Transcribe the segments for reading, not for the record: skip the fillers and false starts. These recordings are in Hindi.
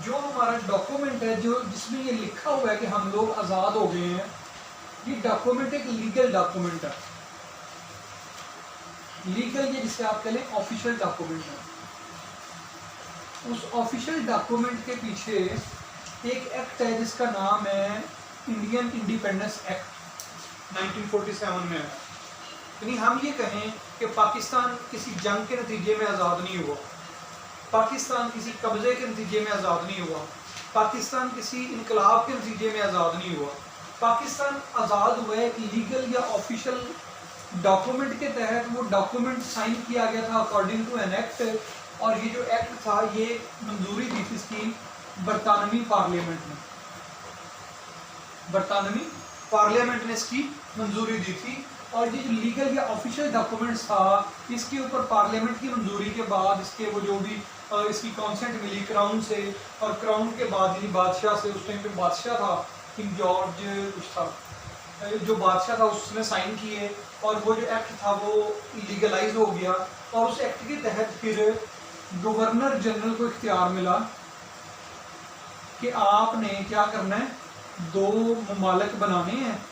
जो हमारा डॉक्यूमेंट है जो जिसमें ये लिखा हुआ है कि हम लोग आज़ाद हो गए हैं, ये डॉक्यूमेंट एक लीगल डॉक्यूमेंट है। लीगल ये जिसे आप कह लें ऑफिशियल डॉक्यूमेंट है। उस ऑफिशियल डॉक्यूमेंट के पीछे एक एक्ट है जिसका नाम है इंडियन इंडिपेंडेंस एक्ट 1947 में है। यानी हम ये कहें कि पाकिस्तान किसी जंग के नतीजे में आज़ाद नहीं हुआ, पाकिस्तान किसी कब्जे के नतीजे में आज़ाद नहीं हुआ, पाकिस्तान किसी इनकलाब के नतीजे में आज़ाद नहीं हुआ। पाकिस्तान आज़ाद हुआ है लीगल या ऑफिशियल डॉक्यूमेंट के तहत। वो डॉक्यूमेंट साइन किया गया था अकॉर्डिंग टू एन एक्ट, और ये जो एक्ट था ये मंजूरी दी थी इसकी बरतानवी पार्लियामेंट ने। बरतानवी पार्लियामेंट ने इसकी मंजूरी दी थी, और ये जो लीगल या ऑफिशियल डॉक्यूमेंट्स था इसके ऊपर पार्लियामेंट की मंजूरी के बाद इसके वो जो भी इसकी कॉन्सेंट मिली क्राउन से, और क्राउन के बाद यानी बादशाह से, उस टाइम पे बादशाह था किंग जॉर्ज कुछ था, जो बादशाह था उसने साइन किए, और वो जो एक्ट था वो लीगलाइज हो गया। और उस एक्ट के तहत फिर गवर्नर जनरल को इख्तियार मिला कि आपने क्या करना है, 2 ममालिक बनाने हैं,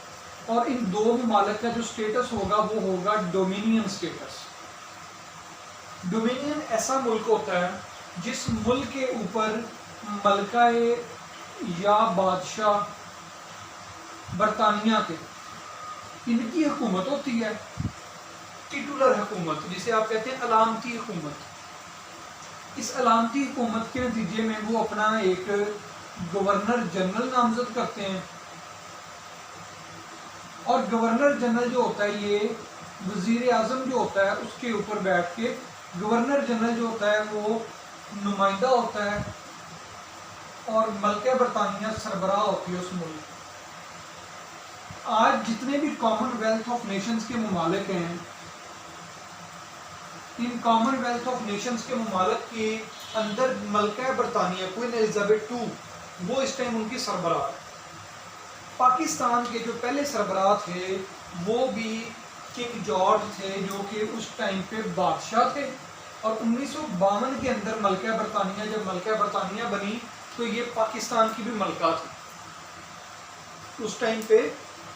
और इन 2 ममालिक का जो स्टेटस होगा वो होगा डोमिनियन स्टेटस। डोमिनियन ऐसा मुल्क होता है जिस मुल्क के ऊपर मलकाए या बादशाह बरतानिया के इनकी हुकूमत होती है, टिटुलर हुकूमत जिसे आप कहते हैं अलामती हुकूमत। इस अलामती हुकूमत के नतीजे में वो अपना एक गवर्नर जनरल नामजद करते हैं, और गवर्नर जनरल जो होता है ये वजीर आजम जो होता है उसके ऊपर बैठ के, गवर्नर जनरल जो होता है वो नुमाइंदा होता है, और मलका बरतानिया सरबराह होती है उस मुल्क। आज जितने भी कॉमनवेल्थ ऑफ नेशंस के ममालिक हैं, इन कॉमनवेल्थ ऑफ नेशंस के ममालिक के अंदर मलका बरतानिया क्वीन एलिजाबेथ II वो इस टाइम उनकी सरबराह है। पाकिस्तान के जो पहले सरबराह थे वो भी किंग जॉर्ज थे जो कि उस टाइम पे बादशाह थे, और 1952 के अंदर मलका बरतानिया, जब मलका बरतानिया बनी तो ये पाकिस्तान की भी मलका थी, उस टाइम पे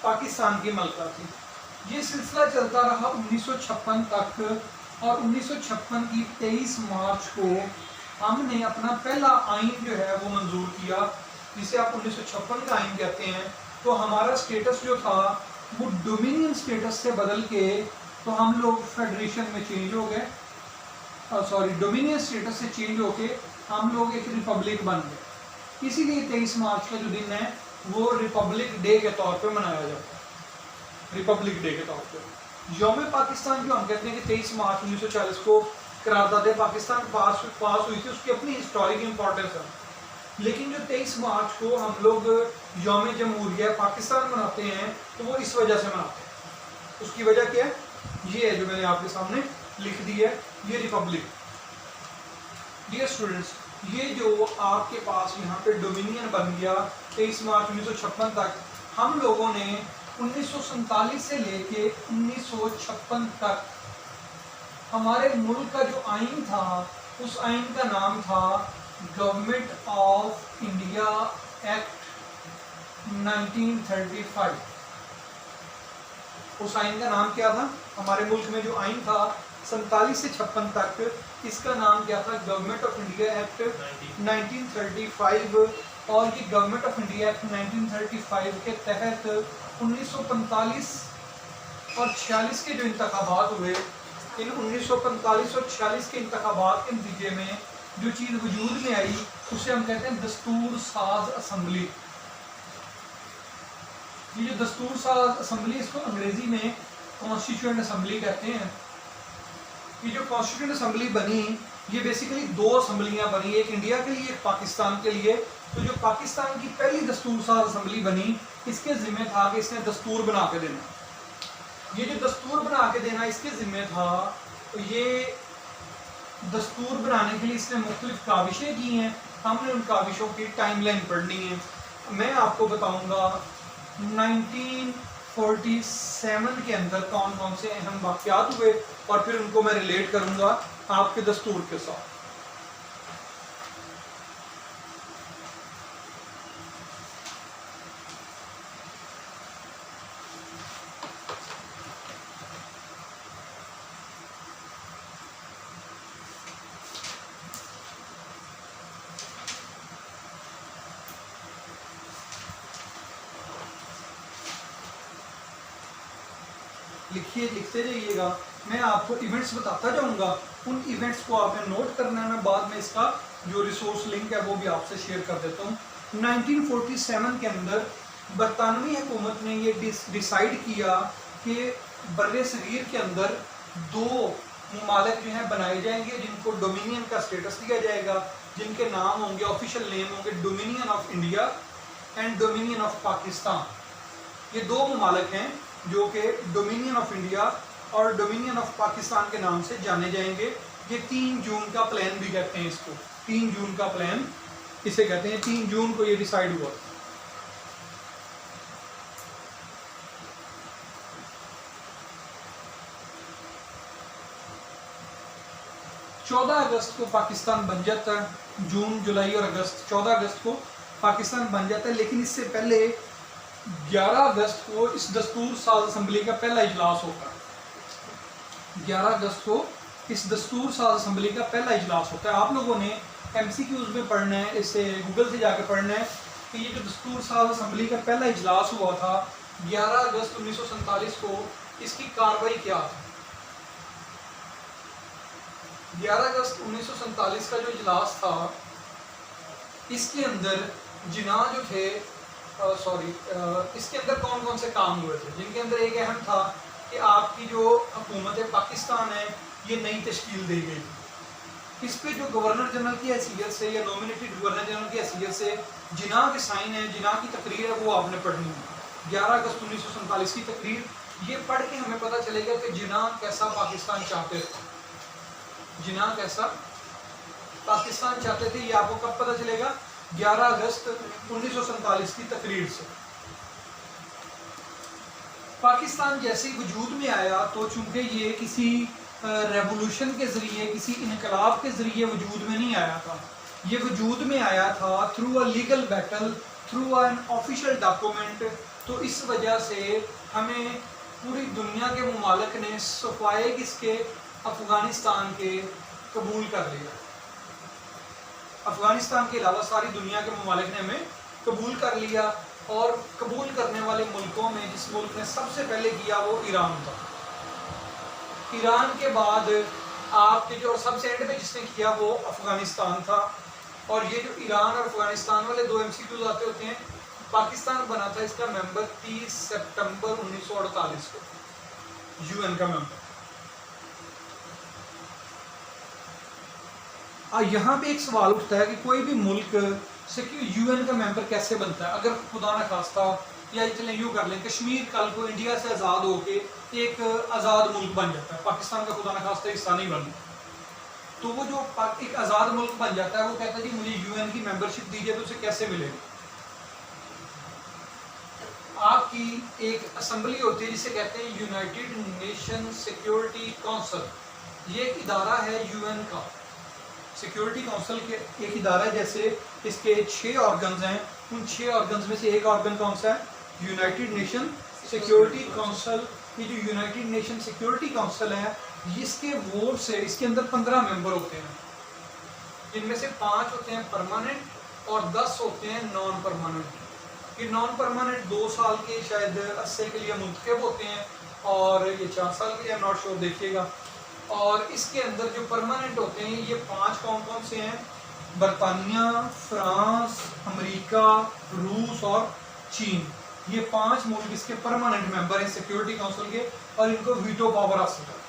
पाकिस्तान की मलका थी। ये सिलसिला चलता रहा 1956 तक, और 1956 की 23 मार्च को हमने अपना पहला आइन जो है वो मंजूर किया, जिसे आप 1956 का आइन कहते हैं। तो हमारा स्टेटस जो था वो डोमिनियन स्टेटस से बदल के तो हम लोग फेडरेशन में चेंज हो गए, डोमिनियन स्टेटस से चेंज होके हम लोग एक रिपब्लिक बन गए। इसीलिए 23 मार्च का जो दिन है वो रिपब्लिक डे के तौर पे मनाया जाता है। रिपब्लिक डे के तौर पे यौम पाकिस्तान जो हम कहते हैं कि 23 मार्च 1940 को करारदाद पाकिस्तान पास हुई थी, उसकी अपनी हिस्टोरिक इम्पोर्टेंस है। लेकिन जो 23 मार्च को हम लोग यौम जमहूरिया पाकिस्तान मनाते हैं तो वो इस वजह से मनाते हैं। उसकी वजह क्या है, ये है जो मैंने आपके सामने लिख दी है, ये रिपब्लिक। डियर स्टूडेंट्स, ये जो आपके पास यहाँ पे डोमिनियन बन गया 23 मार्च 1956 तक, हम लोगों ने 1947 से लेके 1956 तक हमारे मुल्क का जो आइन था उस आइन का नाम था गवर्नमेंट ऑफ इंडिया एक्ट 1935। उस आइन का नाम क्या था, हमारे मुल्क में जो आइन था 47 से 56 तक, इसका नाम क्या था, गवर्नमेंट ऑफ इंडिया एक्ट 1935। और ये गवर्नमेंट ऑफ इंडिया एक्ट 1935 के तहत 1945 और 46 के जो इंतखाबात हुए, इन 1945 और 46 के इंतखाबात के नतीजे में जो चीज़ वजूद में आई उसे हम कहते हैं दस्तूर साज असम्बली। ये जो दस्तूर साज असम्बली, इसको अंग्रेजी में कॉन्स्टिट्यूएंट असम्बली कहते हैं। ये जो कॉन्स्टिट्यूएंट असम्बली बनी, ये बेसिकली 2 असम्बलियाँ बनी, एक इंडिया के लिए, एक पाकिस्तान के लिए। तो जो पाकिस्तान की पहली दस्तूर साज असम्बली बनी, इसके जिम्मे था कि इसने दस्तूर बना के देना। ये जो दस्तूर बना के देना इसके जिम्मे था, तो ये दस्तूर बनाने के लिए इसने मुख्तलिफ काविशें की हैं। हमने उन काविशों की टाइमलाइन पढ़नी है। मैं आपको बताऊंगा 1947 के अंदर कौन कौन से अहम वाक़यात हुए, और फिर उनको मैं रिलेट करूंगा आपके दस्तूर के साथ। लिखिए, लिखते जाइएगा, मैं आपको इवेंट्स बताता जाऊंगा, उन इवेंट्स को आपने नोट करना है। मैं बाद में इसका जो रिसोर्स लिंक है वो भी आपसे शेयर कर देता हूँ। 1947 के अंदर बरतानवी हुकूमत ने ये डिसाइड किया कि बर्रे सगीर के अंदर दो ममालिक जो हैं बनाए जाएंगे जिनको डोमिनियन का स्टेटस दिया जाएगा, जिनके नाम होंगे, ऑफिशियल नेम होंगे dominion of India and dominion of Pakistan. ये दो ममालिक हैं जो कि डोमिनियन ऑफ इंडिया और डोमिनियन ऑफ पाकिस्तान के नाम से जाने जाएंगे। ये 3 जून का प्लान भी कहते हैं इसको, 3 जून का प्लान इसे कहते हैं। 3 जून को ये डिसाइड हुआ। चौदह अगस्त को पाकिस्तान बन जाता है। जून, जुलाई और अगस्त, 14 अगस्त को पाकिस्तान बन जाता है। लेकिन इससे पहले 11 अगस्त को इस दस्तूर साज असम्बली का पहला इजलास होता है। 11 अगस्त को इस दस्तूर साज असम्बली का पहला इजलास होता है। आप लोगों ने MCQs में पढ़ना है, इसे गूगल से जाकर पढ़ना है कि ये जो दस्तूर साज असम्बली का पहला इजलास हुआ था 11 अगस्त 1947 को, इसकी कार्रवाई क्या थी। 11 अगस्त 1947 का जो इजलास था, इसके अंदर जिना जो थे इसके अंदर कौन कौन से काम हुए थे, जिनके अंदर एक अहम था कि आपकी जो हुकूमत पाकिस्तान है ये नई तश्कील दी गई। इस पे जो गवर्नर जनरल की हैसियत से या नॉमिनेटेड गवर्नर जनरल की हैसियत से जिना के साइन है, जिना की तकरीर है, वो आपने पढ़नी है। 11 अगस्त 1947 की तकरीर, ये पढ़ के हमें पता चलेगा कि जिना कैसा पाकिस्तान चाहते थे। जिना कैसा पाकिस्तान चाहते थे, ये आपको कब पता चलेगा? 11 अगस्त 1947 की तकरीर से। पाकिस्तान जैसे ही वजूद में आया तो चूंकि ये किसी रेवोल्यूशन के ज़रिए, किसी इनकलाब के ज़रिए वजूद में नहीं आया था, ये वजूद में आया था through a legal battle, through an official document. तो इस वजह से हमें पूरी दुनिया के ममालिक ने सफाए किसके, अफ़गानिस्तान के कबूल कर लिया। अफ़गानिस्तान के अलावा सारी दुनिया के ममालिक ने हमें कबूल कर लिया। और कबूल करने वाले मुल्कों में जिस मुल्क ने सबसे पहले किया वो ईरान था। ईरान के बाद आपके जो सबसे एंड में जिसने किया वो अफ़गानिस्तान था। और ये जो ईरान और अफ़गानिस्तान वाले 2 MCQs आते होते हैं। पाकिस्तान बना था इसका मेंबर 30 सितंबर 1948 को, UN का मेंबर। यहाँ पे एक सवाल उठता है कि कोई भी मुल्क से UN का मेंबर कैसे बनता है। अगर खुदा न खास्ता, या चलें यूँ कर लें, कश्मीर कल को इंडिया से आज़ाद होके एक आज़ाद मुल्क बन जाता है, पाकिस्तान का खुदा न खास्ता हिस्सा नहीं बन, तो वो जो एक आज़ाद मुल्क बन जाता है वो कहता है जी मुझे UN की मेंबरशिप दीजिए, तो उसे कैसे मिलेगी? आपकी एक असम्बली होती है जिसे कहते हैं यूनाइटेड नेशन सिक्योरिटी काउंसिल। ये एक इदारा है UN का। सिक्योरिटी काउंसिल के एक इदारा है, जैसे इसके 6 ऑर्गन्स हैं, उन 6 ऑर्गन्स में से एक ऑर्गन कौन सा है? United nation security council. ये जो यूनाइटेड नेशन सिक्योरिटी काउंसिल है, इसके वोट से इसके अंदर 15 मेंबर होते हैं, जिनमें से 5 होते हैं परमानेंट और 10 होते हैं नॉन परमानेंट। ये नॉन परमानेंट 2 साल के शायद अरसे के लिए मुंतखब होते हैं और ये 4 साल के लिए, नॉट श्योर, देखिएगा। और इसके अंदर जो परमानेंट होते हैं ये 5 कौन कौन से हैं? बरतानिया, फ्रांस, अमेरिका, रूस और चीन। ये 5 मुल्क इसके परमानेंट मेंबर हैं सिक्योरिटी काउंसिल के, और इनको वीटो पावर हासिल है।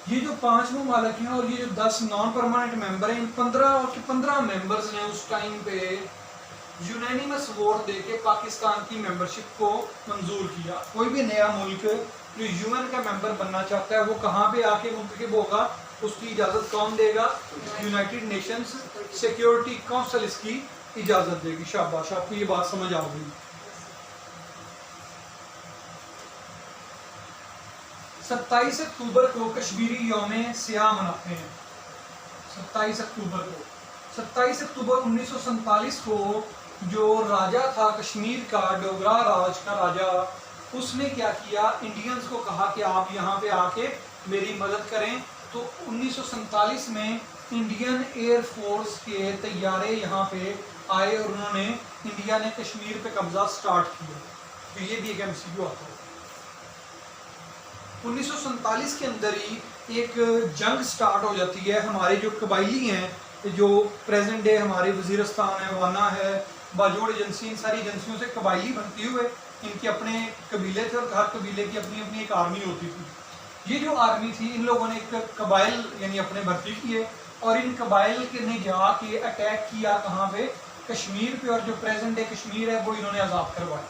ये जो 5 ममालिक हैं और ये जो 10 नॉन परमानेंट मेंबर हैं, इन 15 मेंबर्स ने उस टाइम पे यूनानिमस वोट देके पाकिस्तान की मेंबरशिप को मंजूर किया। कोई भी नया मुल्क जो UN का मेंबर बनना चाहता है वो कहाँ पे आके मुंतखब होगा, उसकी इजाज़त कौन देगा? यूनाइटेड नेशंस सिक्योरिटी काउंसिल इसकी इजाज़त देगी। शाबाश, आपको ये बात समझ आ गई। 27 अक्टूबर को कश्मीरी यौम सियाह मनाते हैं। 27 अक्टूबर को, 27 अक्टूबर 1947 को जो राजा था कश्मीर का, डोगरा राज का राजा, उसने क्या किया? इंडियंस को कहा कि आप यहाँ पे आके मेरी मदद करें। तो 1947 में इंडियन एयर फोर्स के तैयारे यहाँ पे आए और उन्होंने, इंडिया ने कश्मीर पे कब्जा स्टार्ट किया। तो ये भी एक MCQ आता है। 1947 के अंदर ही एक जंग स्टार्ट हो जाती है। हमारे जो कबाइली हैं, जो प्रेजेंट डे हमारे वजीरस्तान है, वाना है, बाजोड़ एजेंसी, इन सारी एजेंसियों से कबाइली बनती हुए इनके अपने कबीले थे और हर कबीले की अपनी अपनी एक आर्मी होती थी। ये जो आर्मी थी, इन लोगों ने एक कबाइल यानी अपने भर्ती किए और इन कबाइल के ने जाके अटैक किया कहाँ पे, कश्मीर पे, और जो प्रेजेंट डे कश्मीर है वो इन्होंने आज़ाद करवाया।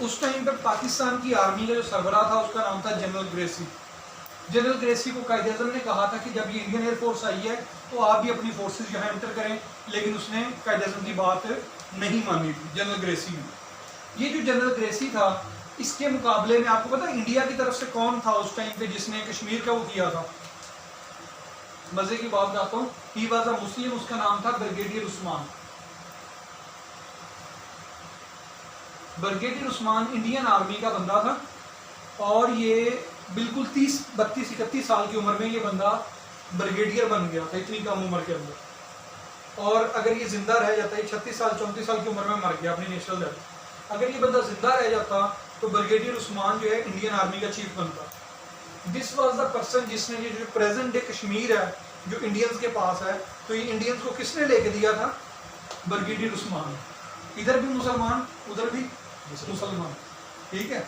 उस टाइम पर पाकिस्तान की आर्मी का जो सरबराह था उसका नाम था जनरल ग्रेसी। जनरल ग्रेसी को कायद-ए-आज़म ने कहा था कि जब ये इंडियन एयरफोर्स आई है तो आप भी अपनी फोर्सेस यहाँ एंटर करें, लेकिन उसने कायद-ए-आज़म की बात नहीं मानी थी जनरल ग्रेसी ने। ये जो जनरल ग्रेसी था, इसके मुकाबले में आपको पता है इंडिया की तरफ से कौन था उस टाइम पे जिसने कश्मीर का वो किया था? मजे की बात बताता हूँ, ही वाज अ मुस्लिम, उसका नाम था brigadier Usman. Brigadier Usman Indian army का बंदा था और ये बिल्कुल 32-31 साल की उम्र में ये बंदा ब्रिगेडियर बन गया था, इतनी कम उम्र के अंदर। और अगर ये जिंदा रह जाता है, 36 साल 34 साल की उम्र में मर गया अपनी नेशनल डेथ, अगर ये बंदा जिंदा रह जाता तो ब्रिगेडियर उस्मान जो है इंडियन आर्मी का चीफ बनता। दिस वाज द पर्सन जिसने ये जो प्रेजेंट डे कश्मीर है जो इंडियंस के पास है, तो ये इंडियंस को किसने लेके दिया था? ब्रिगेडियर उस्मान। इधर भी मुसलमान, उधर भी मुसलमान, ठीक है।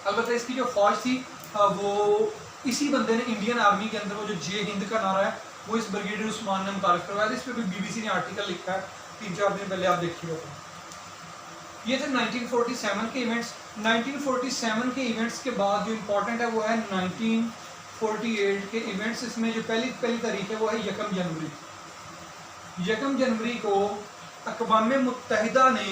अलबत्ता इसकी जो फौज थी वो इसी बंदे ने इंडियन आर्मी के अंदर वो जो जय हिंद का नारा है वो इस ब्रिगेडियर उस्मान ने मुतारिफ करवाया। इस पर भी बीबीसी ने आर्टिकल लिखा है 3-4 दिन पहले, आप देखिए होगा। ये थे 1947 के इवेंट्स। 1947 के इवेंट्स के बाद जो इम्पोर्टेंट है वो है 1948 के इवेंट्स। इसमें जो पहली तारीख है वो है 1 जनवरी। 1 जनवरी को अक़वाम मुत्तहिदा ने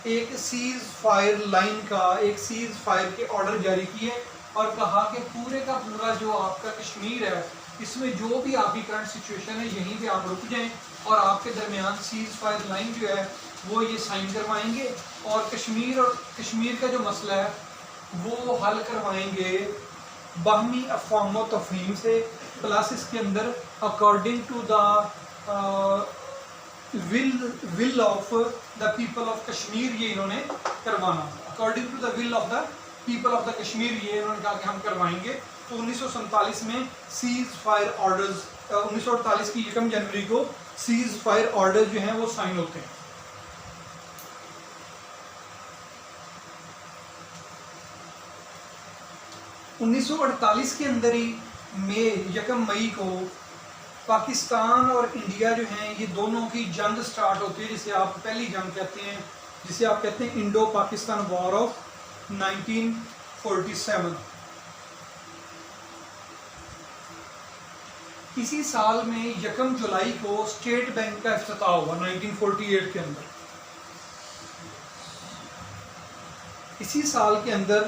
एक सीज फायर लाइन का, एक सीज फायर के ऑर्डर जारी किए और कहा कि पूरे का पूरा जो आपका कश्मीर है इसमें जो भी आपकी करंट सिचुएशन है यहीं पे आप रुक जाएं और आपके दरमियान सीज फायर लाइन जो है वो ये साइन करवाएंगे और कश्मीर का जो मसला है वो हल करवाएंगे बाहमी अफ़वाम व तफ़हीम से, प्लस इसके अंदर according to the will of the people of Kashmir, ये इन्होंने करवाना। According to the will of the people of the Kashmir, ये इन्होंने कहा कि हम करवाएंगे। तो 1947 में सीज फायर ऑर्डर्स, 1948 की 1 जनवरी को सीज फायर ऑर्डर्स जो हैं वो साइन होते हैं। उन्नीस 1948 के अंदर ही 1 मई को पाकिस्तान और इंडिया जो हैं ये दोनों की जंग स्टार्ट होती है, जिसे आप पहली जंग कहते हैं, जिसे आप कहते हैं इंडो पाकिस्तान वॉर ऑफ 1947। इसी साल में 1 जुलाई को स्टेट बैंक का इफ्तिताह हुआ 1948 के अंदर। इसी साल के अंदर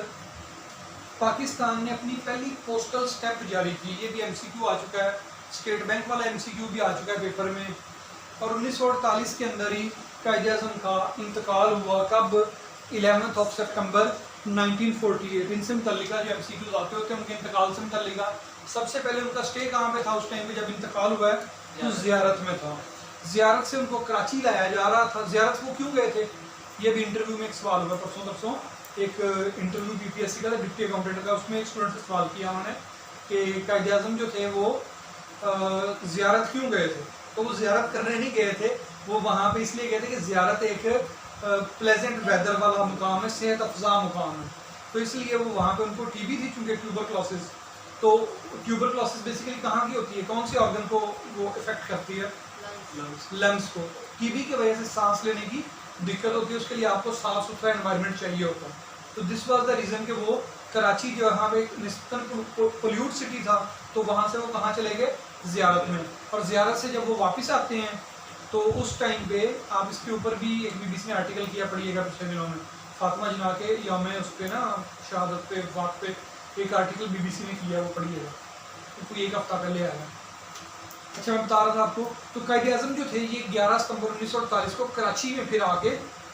पाकिस्तान ने अपनी पहली पोस्टल स्टैंप जारी की। ये भी एमसीक्यू आ चुका है, स्टेट बैंक वाला एमसीक्यू भी आ चुका है पेपर में। और 1948 के अंदर ही कायद-ए-आज़म का इंतकाल हुआ। कब? 11 सितंबर 1948। इनसे मुतल्लिका जो एमसीक्यूज आते होते हैं उनके इंतकाल से मुतल्लिका, सबसे पहले उनका स्टे कहाँ पे था उस टाइम पे जब इंतकाल हुआ है? तो ज़ियारत में था। ज़ियारत से उनको कराची लाया जा रहा था। ज़ियारत वो क्यों गए थे? ये भी इंटरव्यू में एक सवाल हुआ परसों एक इंटरव्यू बीपीएससी का था, डिप्टी अकाउंटेंट का, उसमें एक स्टूडेंट से सवाल किया उन्होंने कि कायद-ए-आज़म जो थे वो ज़ियारत क्यों गए थे? तो वो ज़ियारत करने नहीं गए थे, वो वहाँ पे इसलिए गए थे कि ज़ियारत एक प्लेजेंट वेदर वाला मुकाम है, सेहत अफजा मुकाम है, तो इसलिए वो वहाँ पे उनको टीबी थी चूँकि ट्यूबरक्लोसिस। तो ट्यूबरक्लोसिस बेसिकली कहाँ की होती है, कौन सी ऑर्गन को वो इफेक्ट करती है? लंग्स को। टीबी की वजह से सांस लेने की दिक्कत होती है, उसके लिए आपको साफ सुथरा एनवायरनमेंट चाहिए होता है। तो दिस वाज द रीज़न कि वो कराची जो यहाँ पे निस्बतन पोल्यूट सिटी था, तो वहाँ से वो कहाँ चले गए? ज़ियारत में। और ज़ियारत से जब वो वापस आते हैं तो उस टाइम पे आप इसके ऊपर भी एक बीबीसी ने आर्टिकल किया, पढ़िएगा पिछले दिनों में, फातिमा जिन्ना के यौम उस पर ना शहादत पे वक्त पे एक आर्टिकल बीबीसी ने किया, वो पढ़िएगा, तो कोई 1 हफ्ता पहले आया। अच्छा, मैं बता रहा था आपको, तो कायद-ए-आज़म जो थे ये 11 सितंबर 1948 को कराची में फिर आके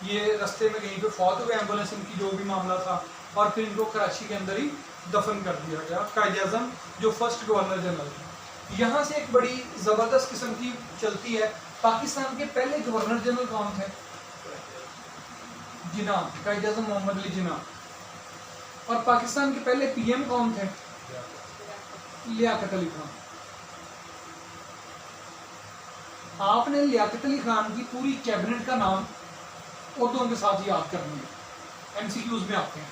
ये रास्ते में कहीं पे फौत हुए, एम्बुलेंस इनकी जो भी मामला था, और फिर इनको कराची के अंदर ही दफन कर दिया गया। कायद-ए-आज़म जो फर्स्ट गवर्नर जनरल थे। यहाँ से एक बड़ी ज़बरदस्त किस्म की चलती है, पाकिस्तान के पहले गवर्नर जनरल कौन थे? जिन्ना, कायद-ए-आज़म मोहम्मद अली जिन्ना। और पाकिस्तान के पहले पीएम कौन थे? लियाकत अली खान। आपने लियाकत अली खान की पूरी कैबिनेट का नाम ओहदों के साथ याद करनी है, एमसीक्यूज में आते हैं।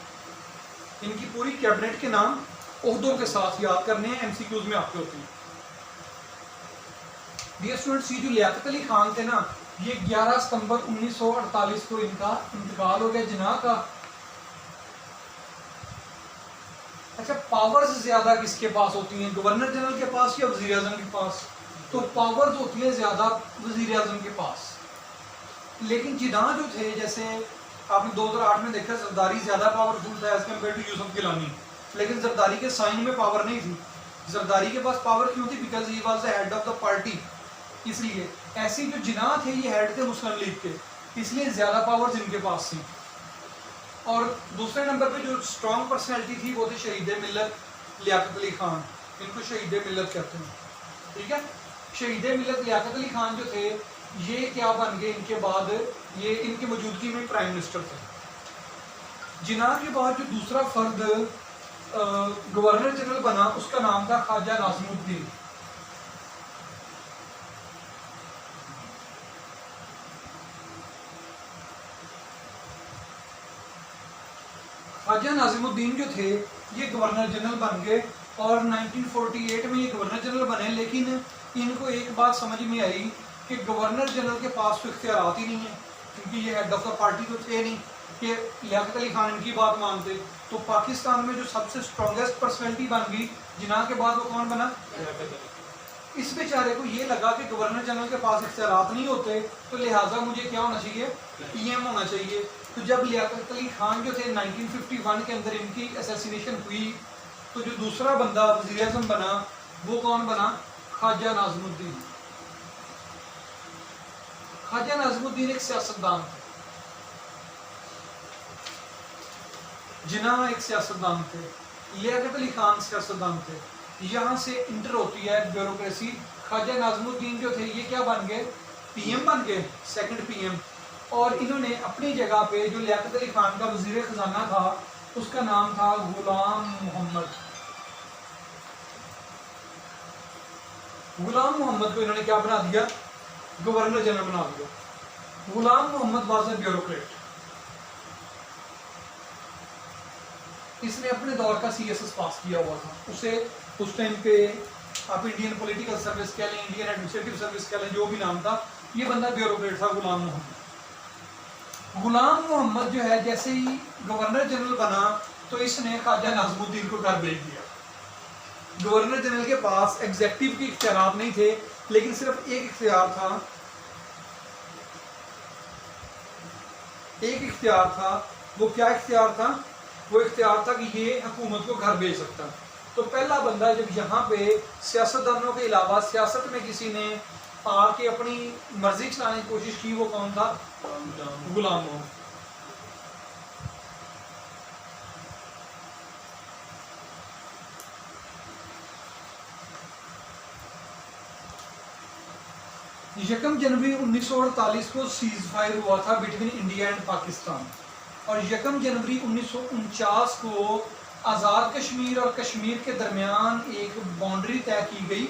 इनकी पूरी कैबिनेट के नाम ओहदों के साथ याद करने हैं, एमसीक्यूज में आते होते हैं। डियर स्टूडेंट्स, ये जो लियाकत अली खान थे ना, ये 11 सितंबर 1948 को इनका इंतकाल हो गया जिना का। अच्छा, पावर्स ज्यादा किसके पास होती हैं, गवर्नर जनरल के पास या वजीर आजम के पास? तो पावर्स होती है ज्यादा वजीर आजम के पास। लेकिन जिना जो थे, जैसे आपने 2008 में देखा, जरदारी ज्यादा पावरफुल था as compared to Yousuf Gilani, लेकिन जरदारी के साइन में पावर नहीं थी। जरदारी के पास पावर क्यों थी? Because he was the head of the party. इसलिए ऐसे जो जिना थे ये हेड थे मुस्लिम लीग के, इसलिए ज्यादा पावर्स इनके पास थी। और दूसरे नंबर पे जो स्ट्रॉन्ग पर्सनैलिटी थी वो थे शहीद मिल्लत लियाकत अली खान। इनको शहीद मिल्लत कहते हैं, ठीक है। शहीद मिल्लत लियाकत अली खान जो थे, ये क्या बन गए इनके बाद, ये इनकी मौजूदगी में प्राइम मिनिस्टर थे। जिना के बाद जो दूसरा फर्द गवर्नर जनरल बना, उसका नाम था ख्वाजा नाज़िमुद्दीन। ख्वाजा नाज़िमुद्दीन जो थे ये गवर्नर जनरल बन गए और 1948 में ये गवर्नर जनरल बने। लेकिन इनको एक बात समझ में आई कि गवर्नर जनरल के पास तो इख्तियारात ही नहीं है, क्योंकि ये हेड ऑफ द पार्टी तो थे नहीं कि लियाकत अली खान इनकी बात मानते। तो पाकिस्तान में जो सबसे स्ट्रॉन्गेस्ट पर्सनैलिटी बन गई जिना के बाद, वो कौन बना? इस बेचारे को ये लगा कि गवर्नर जनरल के पास इख्तियारात नहीं होते, तो लिहाजा मुझे क्या होना चाहिए? पीएम होना चाहिए। तो जब लियाकत अली खान जो थे 1951 के अंदर इनकी असैसिनेशन हुई, तो जो दूसरा बंदा वज़ीर आज़म बना वो कौन बना? ख्वाजा नाज़िमुद्दीन। ख्वाजा नाज़िमुद्दीन एक सियासतदान थे, जिना एक सियासतदान थे, लियाकत अली खान सियासतदान थे। यहाँ से इंटर होती है ब्यूरोक्रेसी। ख्वाजा नाज़िमुद्दीन जो थे ये क्या बन गए? पीएम बन गए, सेकंड पीएम। और इन्होंने अपनी जगह पे जो लियाकत अली खान का वजीर खजाना था उसका नाम था गुलाम मोहम्मद। गुलाम मोहम्मद को इन्होंने क्या बना दिया? गवर्नर जनरल बना दिया। गुलाम मोहम्मद वाज अ ब्यूरोक्रेट। इसने अपने दौर का सीएसएस पास किया हुआ था। उसे उस टाइम पे आप इंडियन पॉलिटिकल सर्विस कह लें, इंडियन एडमिनिस्ट्रेटिव सर्विस कह लें, जो भी नाम था, ये बंदा ब्यूरोक्रेट था गुलाम मोहम्मद। गुलाम मोहम्मद जो है जैसे ही गवर्नर जनरल बना तो इसने ख्वाजा नाज़िमुद्दीन को घर भेज दिया। गवर्नर जनरल के पास एग्जेक्टिव के इख्तियार नहीं थे, लेकिन सिर्फ एक इख्तियार था, एक इख्तियार था। वो क्या इख्तियार था? वो इख्तियार था कि ये हुकूमत को घर भेज सकता। तो पहला बंदा जब यहाँ पे सियासतदानों के अलावा सियासत में किसी ने आके अपनी मर्जी चलाने की कोशिश की, वो कौन था? गुलाम मोहम्मद। यकम जनवरी 1948 को सीज फायर हुआ था बिटवीन इंडिया एंड पाकिस्तान, और यकम जनवरी 1949 को आज़ाद कश्मीर और कश्मीर के दरमियान एक बाउंड्री तय की गई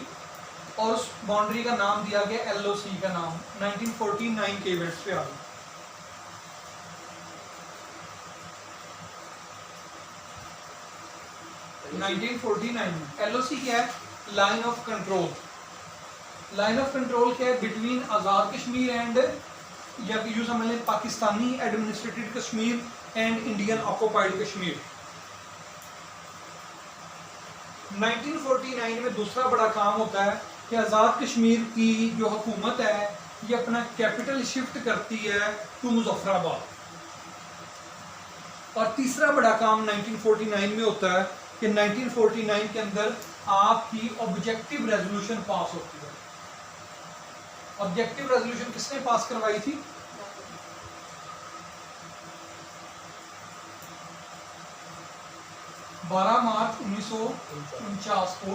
और उस बाउंड्री का नाम दिया गया LOC का नाम 1949 के इवेंट्स पे आ गई। LOC क्या है? Line of control. Line of control क्या है? बिटवीन आज़ाद कश्मीर एंड, या यूं समझ लें Pakistani administrated Kashmir and Indian occupied Kashmir. 1949 में दूसरा बड़ा काम होता है कि आज़ाद कश्मीर की जो हुकूमत है ये अपना कैपिटल शिफ्ट करती है टू मुजफ्फराबाद। और तीसरा बड़ा काम 1949 में होता है कि 1949 के अंदर आपकी ऑब्जेक्टिव रेजोल्यूशन पास होती है। ऑब्जेक्टिव रेजोल्यूशन किसने पास करवाई थी? मार्च 1949 को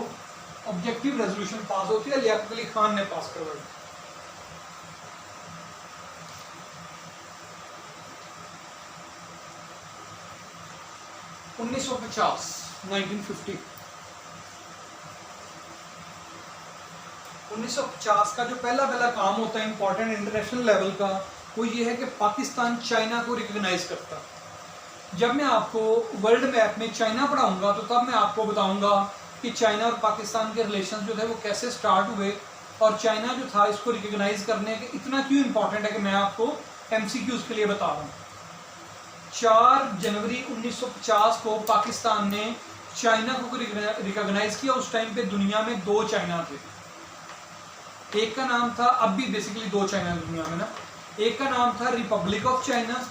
ऑब्जेक्टिव रेजोल्यूशन पास होती है, लियाकत अली खान ने पास करवाई। 1950 1950 1950 का जो पहला काम होता है इंपॉर्टेंट इंटरनेशनल लेवल का, वो ये है कि पाकिस्तान चाइना को रिकॉग्नाइज करता है। जब मैं आपको वर्ल्ड मैप में चाइना पढ़ाऊंगा तो तब मैं आपको बताऊंगा कि चाइना और पाकिस्तान के रिलेशन जो थे वो कैसे स्टार्ट हुए, और चाइना जो था इसको रिकॉग्नाइज करने के इतना क्यों इंपॉर्टेंट है कि मैं आपको MCQs के लिए बता रहा हूँ। 4 जनवरी 1950 को पाकिस्तान ने चाइना को रिकॉग्नाइज किया। उस टाइम पे दुनिया में 2 चाइना थे। एक का नाम था, अब भी बेसिकली 2 चाइना दुनिया में ना, एक का नाम था रिपब्लिक ऑफ चाइना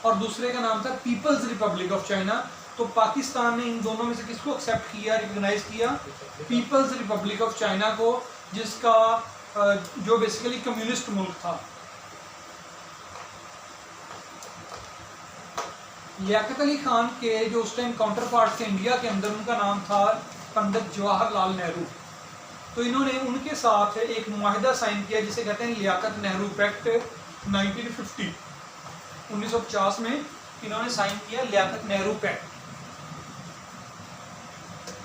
और दूसरे का नाम था पीपल्स रिपब्लिक ऑफ चाइना। तो पाकिस्तान ने इन दोनों में से किसको एक्सेप्ट किया, रिकॉग्नाइज किया? पीपल्स रिपब्लिक ऑफ चाइना को, जिसका जो बेसिकली कम्युनिस्ट मुल्क था। लियाकत अली खान के जो उस टाइम काउंटर पार्ट थे इंडिया के अंदर, उनका नाम था पंडित जवाहरलाल नेहरू। तो इन्होंने उनके साथ एक मुआहिदा साइन किया जिसे कहते हैं लियाकत नेहरू पैक्ट 1950। 1950 में इन्होंने साइन किया लियाकत नेहरू पैक्ट।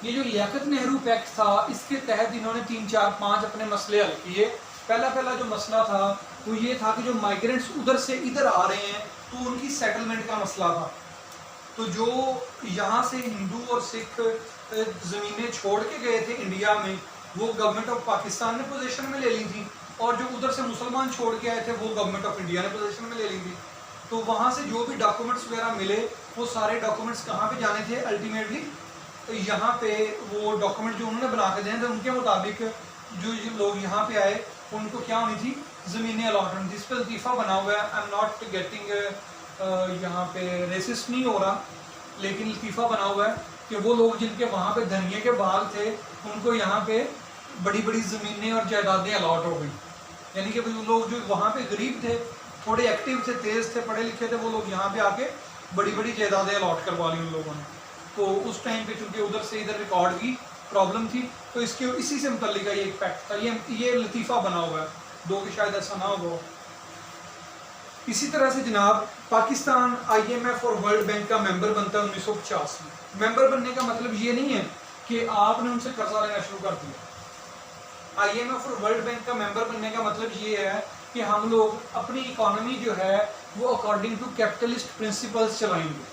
ये जो लियाकत नेहरू पैक्ट था, इसके तहत इन्होंने 3, 4, 5 अपने मसले हल किए। पहला जो मसला था वो ये था कि जो माइग्रेंट्स उधर से इधर आ रहे हैं तो उनकी सेटलमेंट का मसला था। तो जो यहाँ से हिंदू और सिख ज़मीनें छोड़ के गए थे इंडिया में, वो गवर्नमेंट ऑफ पाकिस्तान ने पोजीशन में ले ली थी, और जो उधर से मुसलमान छोड़ के आए थे वो गवर्नमेंट ऑफ इंडिया ने पोजीशन में ले ली थी। तो वहाँ से जो भी डॉक्यूमेंट्स वगैरह मिले, वो सारे डॉक्यूमेंट्स कहाँ पे जाने थे अल्टीमेटली? तो यहाँ पे वो डॉक्यूमेंट जो उन्होंने बना के दिए थे उनके मुताबिक जो लोग यहाँ पे आए उनको क्या होनी थी? ज़मीनें अलॉट होनी थी। जिस पर लतीफ़ा बना हुआ है, आई एम नॉट गेटिंग, यहाँ पे रेसिस्ट नहीं हो रहा, लेकिन लतीफ़ा बना हुआ है कि वो लोग जिनके वहाँ पे धनिये के बाग थे उनको यहाँ पे बड़ी बड़ी ज़मीनें और जायदादें अलॉट हो गई। यानी कि वो लोग जो वहाँ पे गरीब थे, थोड़े एक्टिव थे, तेज़ थे, पढ़े लिखे थे, वो लोग यहाँ पे आके बड़ी बड़ी जायदादें अलॉट करवा ली उन लोगों ने। तो उस टाइम पे चूँकि उधर से इधर रिकॉर्ड की प्रॉब्लम थी, तो इसके इसी से मुतल्लिक ये एक फैक्ट था। ये लतीफ़ा बना हुआ है, 2 की शायद ऐसा ना हो। इसी तरह से जनाब पाकिस्तान IMF और वर्ल्ड बैंक का मेंबर बनता है 1950 में। मेंबर बनने का मतलब ये नहीं है कि आपने उनसे कर्जा लेना शुरू कर दिया। IMF और वर्ल्ड बैंक का मेंबर बनने का मतलब ये है कि हम लोग अपनी इकोनॉमी जो है वो अकॉर्डिंग टू कैपिटलिस्ट प्रिंसिपल्स चलाएंगे।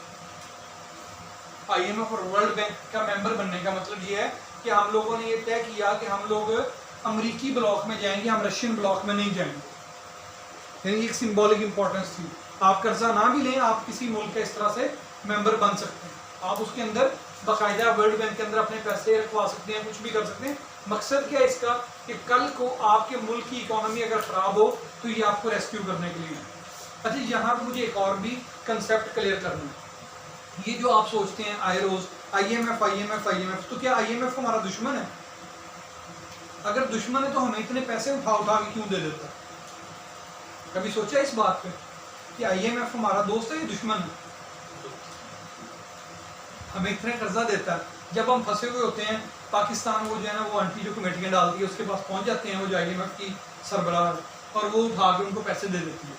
IMF और वर्ल्ड बैंक का मेंबर बनने का मतलब ये है कि हम लोगों ने ये तय किया कि हम लोग अमेरिकी ब्लॉक में जाएंगे, हम रशियन ब्लॉक में नहीं जाएंगे। यानी एक सिंबॉलिक इंपॉर्टेंस थी। आप कर्जा ना भी लें, आप किसी मुल्क के इस तरह से मेंबर बन सकते हैं। आप उसके अंदर बाकायदा वर्ल्ड बैंक के अंदर अपने पैसे रखवा सकते हैं, कुछ भी कर सकते हैं। मकसद क्या है इसका कि कल को आपके मुल्क की इकोनॉमी अगर ख़राब हो तो ये आपको रेस्क्यू करने के लिए है। अच्छा, यहाँ पर मुझे एक और भी कंसेप्ट क्लियर करना है। ये जो आप सोचते हैं आए रोज IMF, तो क्या IMF हमारा दुश्मन है? अगर दुश्मन है तो हमें इतने पैसे उठा के क्यों दे देता है? कभी सोचा इस बात पे कि IMF हमारा दोस्त है या दुश्मन है? हमें इतने कर्जा देता है, जब हम फंसे हुए होते हैं पाकिस्तान, वो जो है ना वो आंटी जो कमेटियाँ डालती है उसके पास पहुंच जाते हैं, वो जो IMF की सरबराह, और वो उठा के उनको पैसे दे देती है।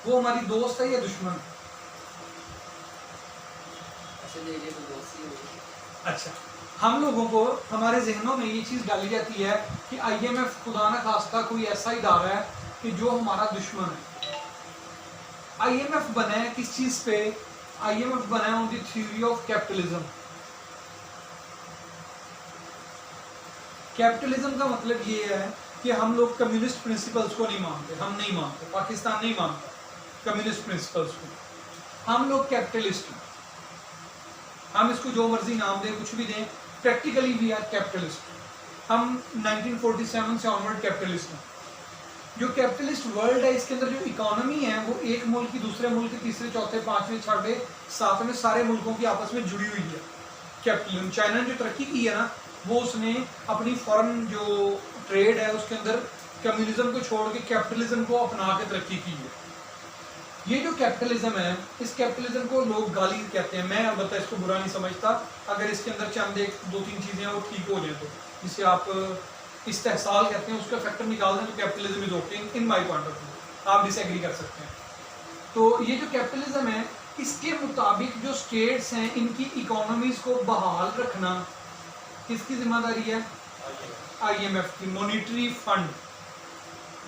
वो हमारी दोस्त है या दुश्मन? अच्छा, हम लोगों को हमारे जहनों में ये चीज़ डाली जाती है कि IMF खुदा ना खास्ता कोई ऐसा इदारा है कि जो हमारा दुश्मन है। IMF बना है किस चीज़ पे? IMF बना है on the theory of capitalism. Capitalism का मतलब ये है कि हम लोग कम्युनिस्ट प्रिंसिपल्स को नहीं मानते, हम नहीं मानते, पाकिस्तान नहीं मानता कम्युनिस्ट प्रिंसिपल्स को। हम लोग कैपिटलिस्ट हैं, हम इसको जो मर्जी नाम दें, कुछ भी दें, प्रैक्टिकली वी आर कैपिटलिस्ट। हम 1947 से ऑनवर्ड कैपिटलिस्ट हैं। जो कैपिटलिस्ट वर्ल्ड है इसके अंदर जो इकोनॉमी है वो एक मुल्क की दूसरे मुल्क के तीसरे, चौथे, पांचवें, छठे, सातवें सारे मुल्कों की आपस में जुड़ी हुई है। कैपिटलिज्म, चाइना ने जो तरक्की की है ना, वो उसने अपनी फॉरेन जो ट्रेड है उसके अंदर कम्युनिज्म को छोड़ के कैपिटलिज्म को अपना के तरक्की की है। ये जो कैपिटलिज्म है, इस कैपिटलिज्म को लोग गाली कहते हैं। मैं अलबत्ता इसको बुरा नहीं समझता, अगर इसके अंदर चंद 1-2-3 चीज़ें हैं वो ठीक हो जाए, तो जिसे आप इस्तेहसाल कहते हैं उसका फैक्टर निकाल दें तो capitalism is okay in my point of view. आप डिसएग्री कर सकते हैं। तो ये जो कैपिटलिज्म है इसके मुताबिक जो स्टेट्स हैं इनकी इकोनॉमीज को बहाल रखना किसकी जिम्मेदारी है? IMF की, मॉनिटरी फंड।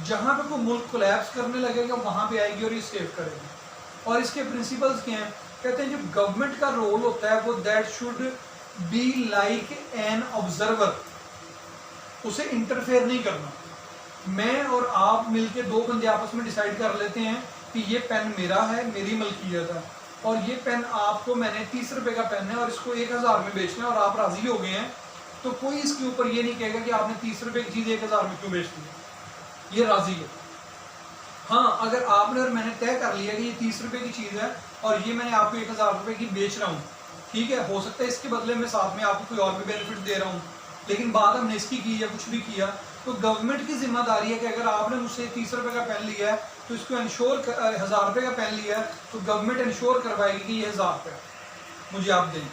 जहां पे कोई मुल्क कोलैप्स करने लगेगा वहां पे आएगी और ये सेव करेगी। और इसके प्रिंसिपल्स क्या हैं? कहते हैं जो गवर्नमेंट का रोल होता है वो that should be like an observer, उसे इंटरफेयर नहीं करना। मैं और आप मिलके दो बंदे आपस में डिसाइड कर लेते हैं कि ये पेन मेरा है, मेरी मलकियत है, और ये पेन आपको, मैंने 30 रुपए का पेन है और इसको 1000 में बेचना है और आप राजी हो गए हैं, तो कोई इसके ऊपर ये नहीं कहेगा कि आपने 30 रुपए की चीज़ 1000 में क्यों बेच दी, ये राजी है। हाँ, अगर आपने और मैंने तय कर लिया कि ये 30 रुपए की चीज़ है और ये मैंने आपको 1000 रुपए की बेच रहा हूँ, ठीक है, हो सकता है इसके बदले में साथ में आपको कोई और भी बेनिफिट दे रहा हूँ, लेकिन बात हमने इसकी की या कुछ भी किया, तो गवर्नमेंट की जिम्मेदारी है कि अगर आपने मुझसे 30 रुपए का पेन लिया है तो इसको इंश्योर 1000 रुपए का पेन लिया है तो गवर्नमेंट इंश्योर करवाएगी कि ये 1000 रुपये मुझे आप दें।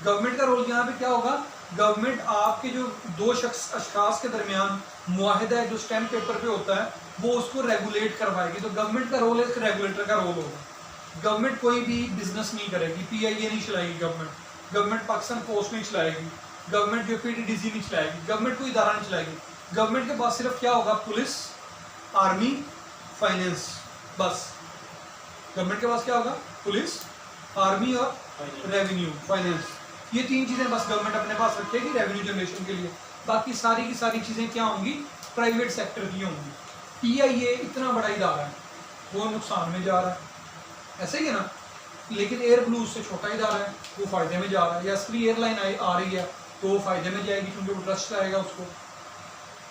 गवर्नमेंट का रोल यहाँ पे क्या होगा? गवर्नमेंट आपके जो दो अशखास के दरमियान मुआहिदा है जो स्टैम्प पेपर पे होता है वो उसको रेगुलेट करवाएगी। तो गवर्नमेंट का रोल एक रेगुलेटर का रोल होगा। गवर्नमेंट कोई भी बिजनेस नहीं करेगी, PIA नहीं चलाएगी गवर्नमेंट पाकिस्तान पोस्ट नहीं चलाएगी, गवर्नमेंट जो PTDC नहीं चलाएगी, गवर्नमेंट कोई इदारा नहीं चलाएगी। गवर्नमेंट के पास सिर्फ क्या होगा? पुलिस, आर्मी, फाइनेंस, बस। गवर्नमेंट के पास क्या होगा? पुलिस, आर्मी और रेवेन्यू, फाइनेंस। ये तीन चीजें बस गवर्नमेंट अपने पास रखेगी रेवेन्यू जनरेशन के लिए। बाकी सारी की सारी चीजें क्या होंगी? प्राइवेट सेक्टर की होंगी। PIA इतना बड़ा इदारा है, वो नुकसान में जा रहा है, ऐसे ही है ना। लेकिन एयर ब्लू उससे छोटा इदारा है, वो फायदे में जा रहा है। या स्त्री एयरलाइन आ रही है तो वो फायदे में जाएगी क्योंकि वो ट्रस्ट आएगा उसको।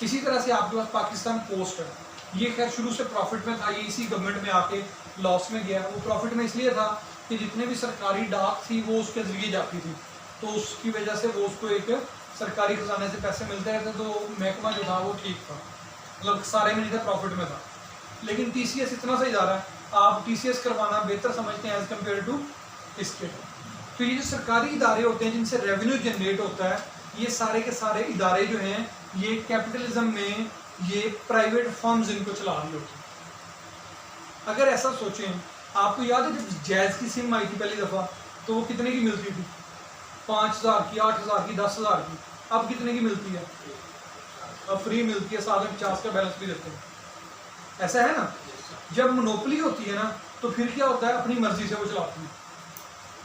इसी तरह से आपके पास पाकिस्तान पोस्ट है, ये खैर शुरू से प्रॉफिट में था, ये इसी गवर्नमेंट में आके लॉस में गया। वो प्रॉफिट में इसलिए था कि जितने भी सरकारी डाक थी वो उसके जरिए जाती थी, तो उसकी वजह से वो उसको एक सरकारी खजाने से पैसे मिलते रहते, तो महकमा जो था वो ठीक था, मतलब सारे में नहीं था, प्रॉफिट में था। लेकिन TCS इतना सा इदारा है, आप TCS करवाना बेहतर समझते हैं एज कम्पेयर टू इसके। तो ये जो सरकारी इदारे होते हैं जिनसे रेवेन्यू जनरेट होता है, ये सारे के सारे इदारे जो हैं ये कैपिटलिज्म में ये प्राइवेट फर्म्स इनको चला रही होती है। अगर ऐसा सोचें, आपको याद है जब जैज़ की सिम आई थी पहली दफ़ा तो वो कितने की मिलती थी? 5000 की, 8000 की, 10,000 की। अब कितने की मिलती है? अब फ्री मिलती है, साथ में 50 का बैलेंस भी देते हैं, ऐसा है ना। जब मोनोपोली होती है ना तो फिर क्या होता है? अपनी मर्जी से वो चलाती है।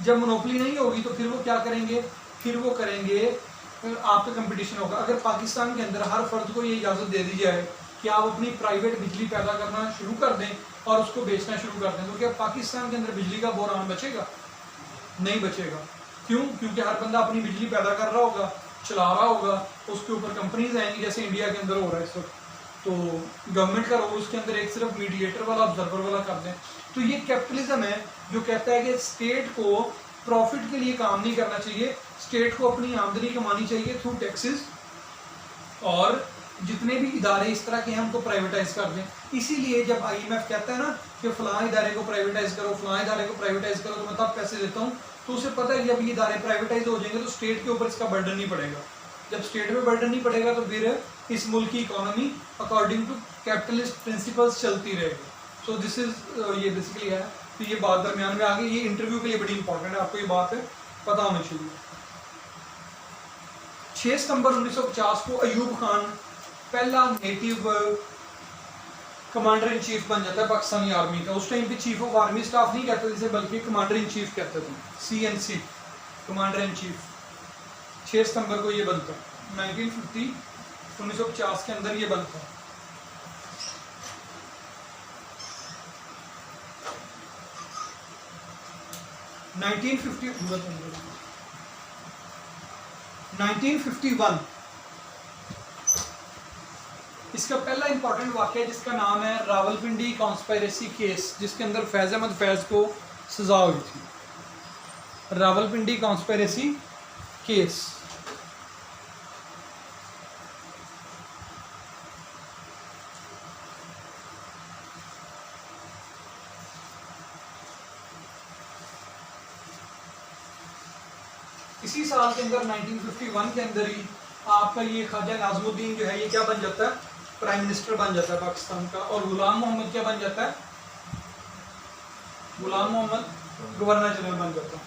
जब मोनोपोली नहीं होगी तो फिर वो क्या करेंगे? फिर वो करेंगे, आपका कंपटीशन होगा। अगर पाकिस्तान के अंदर हर फर्द को ये इजाज़त दे दी जाए कि आप अपनी प्राइवेट बिजली पैदा करना शुरू कर दें और उसको बेचना शुरू कर दें, तो क्या पाकिस्तान के अंदर बिजली का बहरान बचेगा? नहीं बचेगा। क्यों? क्योंकि हर बंदा अपनी बिजली पैदा कर रहा होगा, चला रहा होगा, उसके ऊपर कंपनीज आएंगी जैसे इंडिया के अंदर हो रहा है इस वक्त। तो गवर्नमेंट का रोल उसके अंदर एक सिर्फ मीडिएटर वाला, ऑब्जर्वर वाला कर दें। तो ये कैपिटलिज्म है जो कहता है कि स्टेट को प्रॉफिट के लिए काम नहीं करना चाहिए, स्टेट को अपनी आमदनी कमानी चाहिए थ्रू टैक्सेस, और जितने भी इदारे इस तरह के हैं उनको प्राइवेटाइज कर दें। इसीलिए जब IMF कहता है ना कि फलां इदारे को प्राइवेटाइज करो, फलां इदारे को प्राइवेटाइज करो, तो मैं तब पैसे देता हूँ, तो उसे पता है कि जब ये इदारे प्राइवेटाइज हो जाएंगे तो स्टेट के ऊपर इसका बर्डन नहीं पड़ेगा। जब स्टेट पे बर्डन नहीं पड़ेगा तो फिर इस मुल्क की economy according to capitalist principles चलती रहेगी। सो दिस इज ये बेसिकली है। तो ये बात दरमियान में आ गई, ये इंटरव्यू के लिए बड़ी इंपॉर्टेंट है, आपको ये बात पता होनी चाहिए। 6 सितंबर 1950 को अयूब खान पहला नेटिव कमांडर इन चीफ बन जाता है पाकिस्तानी आर्मी का। उस टाइम पे चीफ ऑफ आर्मी स्टाफ नहीं कहते थे बल्कि कमांडर इन चीफ कहते थे, CNC, कमांडर इन चीफ। 6 सितंबर को ये बनता है 1950 के अंदर ये बनता है। नाइनटीन 1951 इसका पहला इंपॉर्टेंट वाक्य जिसका नाम है रावलपिंडी कॉन्स्पिरेसी केस, जिसके अंदर फैज़ अहमद फैज़ को सजा हुई थी। Rawalpindi conspiracy case. इसी साल के अंदर 1951 के अंदर ही आपका ये ख्वाजा नाज़मुद्दीन जो है ये क्या बन जाता है? प्राइम मिनिस्टर बन जाता है पाकिस्तान का। और गुलाम मोहम्मद क्या बन जाता है? गुलाम मोहम्मद गवर्नर जनरल बन जाता है।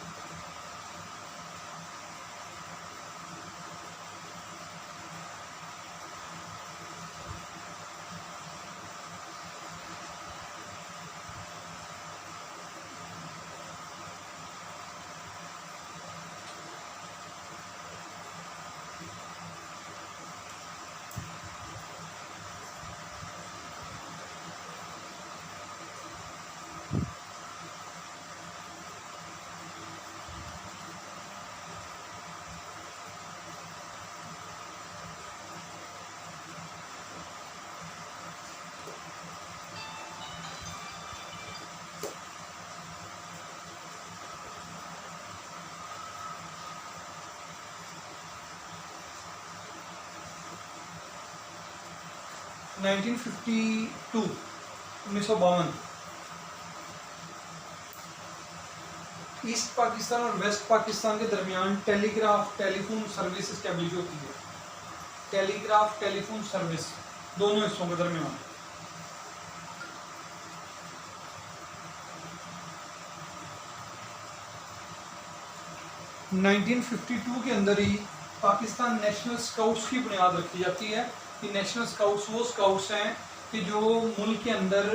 नाइनटीन 1952 ईस्ट पाकिस्तान और वेस्ट पाकिस्तान के दरमियान टेलीग्राफ टेलीफोन सर्विस इस्टेब्लिश होती है। टेलीग्राफ टेलीफोन सर्विस दोनों हिस्सों के दरमियान। नाइनटीन 52 के अंदर ही पाकिस्तान नेशनल स्काउट्स की बुनियाद रखी जाती है कि नेशनल स्काउट्स वो स्काउट्स हैं कि जो मुल्क के अंदर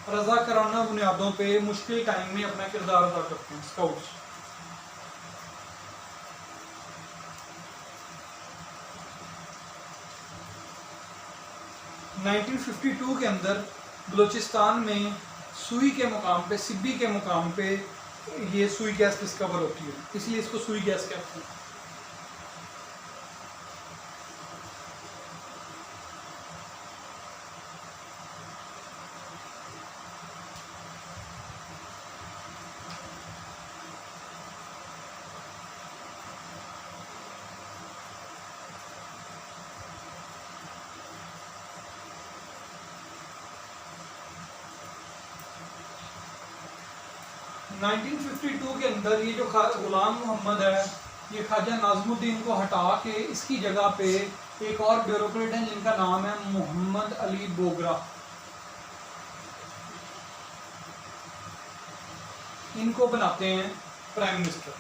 रज़ाकाराना बुनियादों पे मुश्किल टाइम में अपना किरदार अदा करते हैं। स्काउट्स नाइनटीन 52 के अंदर बलूचिस्तान में सुई के मुकाम पे, सिब्बी के मुकाम पे ये सुई गैस डिस्कवर होती है, इसलिए इसको सुई गैस कहते हैं। नाइनटीन 52 के अंदर ये जो गुलाम मोहम्मद है, ये ख्वाजा नाज़मुद्दीन को हटा के इसकी जगह पे एक और ब्यूरोक्रेट है जिनका नाम है मोहम्मद अली बोगरा, इनको बनाते हैं प्राइम मिनिस्टर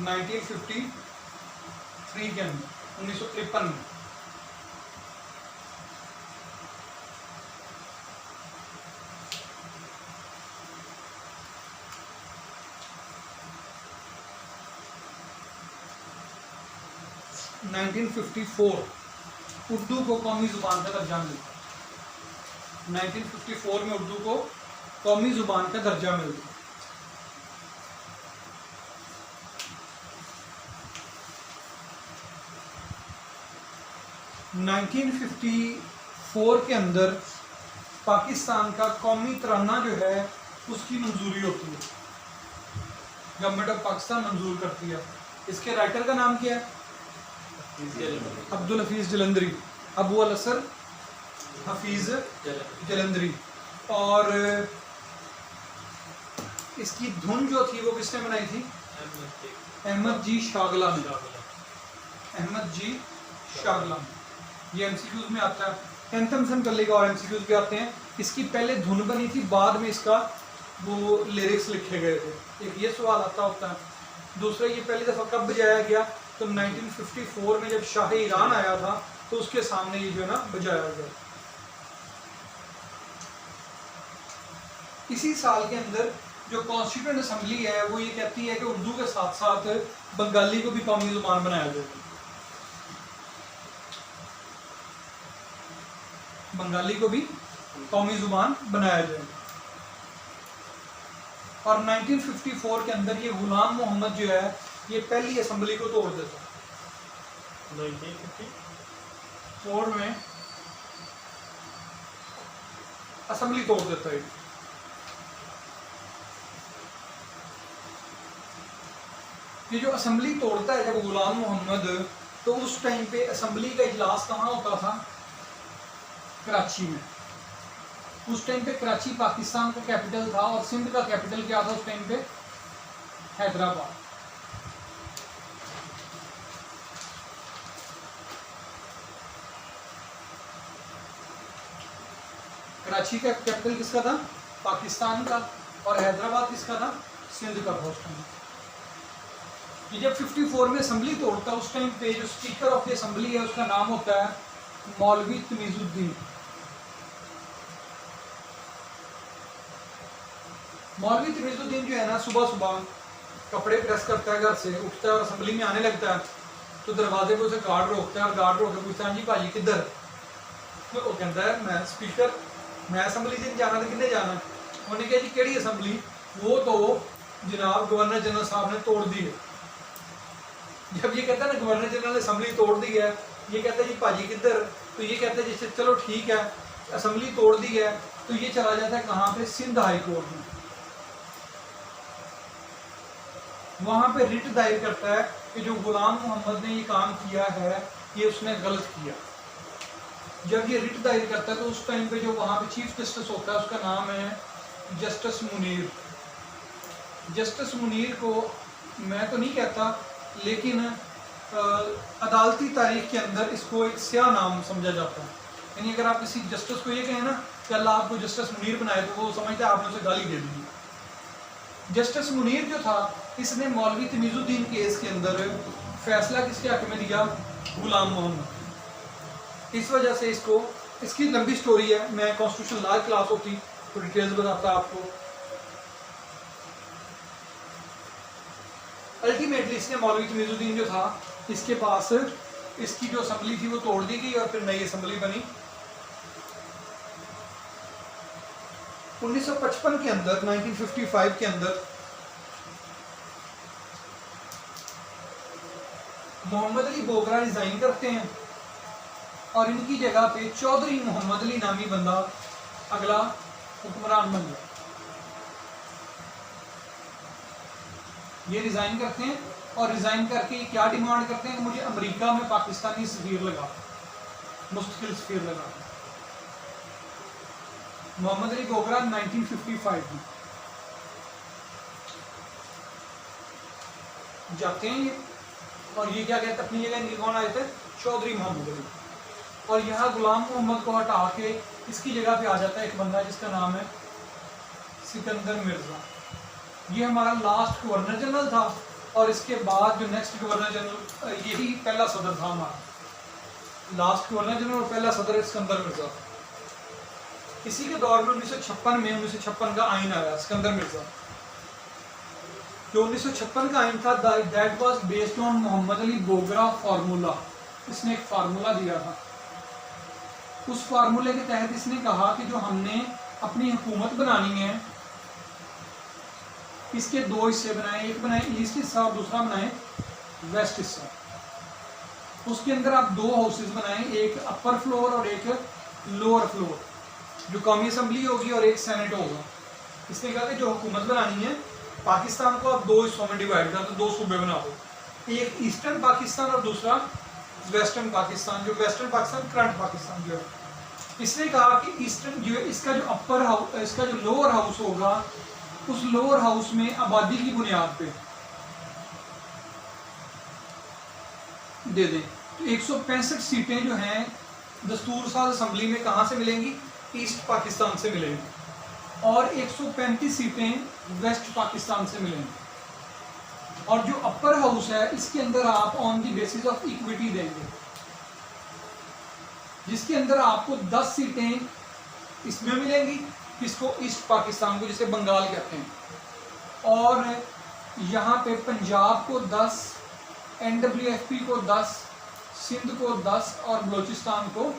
1953 के अंदर, 1953 में। उर्दू को कौमी ज़ुबान का दर्जा मिलता है। 1954 में उर्दू को कौमी ज़ुबान का दर्जा मिलता है। 1954 के अंदर पाकिस्तान का कौमी तराना जो है उसकी मंजूरी होती है, गवर्नमेंट ऑफ पाकिस्तान मंजूर करती है। इसके राइटर का नाम क्या है? अब्दुल हफीज़ जलंधरी, अबू अल असर हफीज़ जलंधरी। और इसकी धुन जो थी वो किसने बनाई थी? अहमद जी शागला ने। अहमद जी शागला, ये एमसीक्यूज में आता है, एंथम कर लेगा और एमसीक्यूज भी आते हैं। इसकी पहले धुन बनी थी, बाद में इसका वो लिरिक्स लिखे गए थे। एक ये सवाल आता होता है। दूसरा, ये पहली दफ़ा कब बजाया गया? तो 1954 में जब शाह ईरान आया था तो उसके सामने ये जो है ना बजाया गया। इसी साल के अंदर जो कॉन्स्टिट्यूएंट असेंबली है वो ये कहती है कि उर्दू के साथ साथ बंगाली को भी कौमी जुबान बनाया जाए। बंगाली को भी कौमी जुबान बनाया जाए। और 1954 के अंदर ये गुलाम मोहम्मद जो है ये पहली असेंबली को तोड़ देता है। 1954 में असेंबली तोड़ देता है। ये जो असेंबली तोड़ता है जब गुलाम मोहम्मद, तो उस टाइम पे असेंबली का इजलास कहाँ होता था? कराची में। उस टाइम पे कराची पाकिस्तान का कैपिटल था और सिंध का कैपिटल क्या था उस टाइम पे? हैदराबाद। कराची का कैपिटल किसका था? पाकिस्तान का, और हैदराबाद किसका था, सिंध का था उस टाइम। ये जब 54 में असम्बली तोड़ता है उस टाइम पे जो स्पीकर ऑफ द असम्बली है उसका नाम होता है मौलवी तमीजुद्दीन। मौलवी तमीजुद्दीन जो है ना, सुबह सुबह कपड़े प्रेस करता है, घर से उठता है और असम्बली में आने लगता है, तो दरवाजे पे उसे गार्ड रोकता है और गार्ड रोक के पूछता है, जी भाजी किधर? तो वो कहता है मैं स्पीकर, मैं असम्बली से जाना तो किन्ने जाना? उन्होंने कहा जी केड़ी असम्बली? वो तो जनाब गवर्नर जनरल साहब ने तोड़ दी है। जब ये कहता है ना गवर्नर जनरल ने असम्बली तोड़ दी है, ये कहता है जी भाजी किधर? तो ये कहता है जी चलो ठीक है, असम्बली तोड़ दी है, तो ये चला जाता है कहाँ पे, सिंध हाई कोर्ट में। वहां पे रिट दायर करता है कि जो गुलाम मोहम्मद ने ये काम किया है ये उसने गलत किया। जब ये रिट दायर करता है तो उस टाइम पे जो वहां पे चीफ जस्टिस होता है उसका नाम है जस्टिस मुनीर। जस्टिस मुनीर को मैं तो नहीं कहता, लेकिन अदालती तारीख के अंदर इसको एक स्याह नाम समझा जाता है। यानी अगर आप किसी जस्टिस को ये कहें ना कि अल्लाह आपको जस्टिस मुनीर बनाए, तो वो समझता है आपने उसे गाली दे दी। जस्टिस मुनीर जो था, इसने मौलवी तमीजुद्दीन केस के अंदर फैसला किसके हक में दिया, गुलाम मोहम्मद। इस वजह से इसको, इसकी लंबी स्टोरी है, मैं कॉन्स्टिट्यूशन लॉ क्लास होती तो डिटेल्स बताता आपको। अल्टीमेटली इसने मौलवी तमीजुद्दीन जो था, इसके पास इसकी जो असम्बली थी वो तोड़ दी गई और फिर नई असम्बली बनी। 1955 के अंदर, 1955 के अंदर मोहम्मद अली बोगरा रिजाइन करते हैं और इनकी जगह पे चौधरी मोहम्मद अली नामी बंदा अगला हुक्मरान बन गया। ये रिजाइन करते हैं और रिजाइन करके क्या डिमांड करते हैं कि मुझे अमेरिका में पाकिस्तानी सफीर लगा, मुस्तकिल सफीर लगा। मोहम्मद अली बोगरा 1955 में जाते हैं ये, और ये क्या कहते हैं अपनी जगह इनके कौन आए थे, चौधरी मोहम्मद अली। और यहाँ गुलाम मोहम्मद को हटा के इसकी जगह पे आ जाता है एक बंदा जिसका नाम है सिकंदर मिर्जा। ये हमारा लास्ट गवर्नर जनरल था और इसके बाद जो नेक्स्ट गवर्नर जनरल, यही पहला सदर था हमारा, लास्ट गवर्नर जनरल और पहला सदर सिकंदर मिर्जा। इसी के दौर में 1956 का आइन आया सिकंदर मिर्जा। जो 1956 का आइन था that was based on Mohammad Ali Bogra formula. इसने एक फार्मूला दिया था, उस फार्मूले के तहत इसने कहा कि जो हमने अपनी हुकूमत बनानी है, इसके दो हिस्से बनाए, एक बनाए ईस्ट हिस्सा और दूसरा बनाए वेस्ट हिस्सा। उसके अंदर आप दो हाउसेस बनाए, एक अपर फ्लोर और एक लोअर फ्लोर, जो कौमी असम्बली होगी और एक सेनेट होगा। इसने कहा कि जो हुकूमत बनानी है, पाकिस्तान को आप दो हिस्सों में डिवाइड कर दो, दो सूबे बना दो, एक ईस्टर्न पाकिस्तान और दूसरा वेस्टर्न पाकिस्तान। जो वेस्टर्न पाकिस्तान करंट पाकिस्तान जो है, इसने कहा कि ईस्टर्न जो है, इसका जो अपर हाउस, इसका जो लोअर हाउस होगा, उस लोअर हाउस में आबादी की बुनियाद पे दे दें। तो 165 सीटें जो हैं दस्तूर साज असम्बली में कहाँ से मिलेंगी, ईस्ट पाकिस्तान से मिलेंगी, और 135 सीटें वेस्ट पाकिस्तान से मिलेंगी। और जो अपर हाउस है इसके अंदर आप on the basis of equity देंगे, जिसके अंदर आपको 10 सीटें इसमें मिलेंगी, किसको, ईस्ट पाकिस्तान को, जिसे बंगाल कहते हैं। और यहाँ पे पंजाब को 10, NWFP को 10, सिंध को 10 और बलोचिस्तान को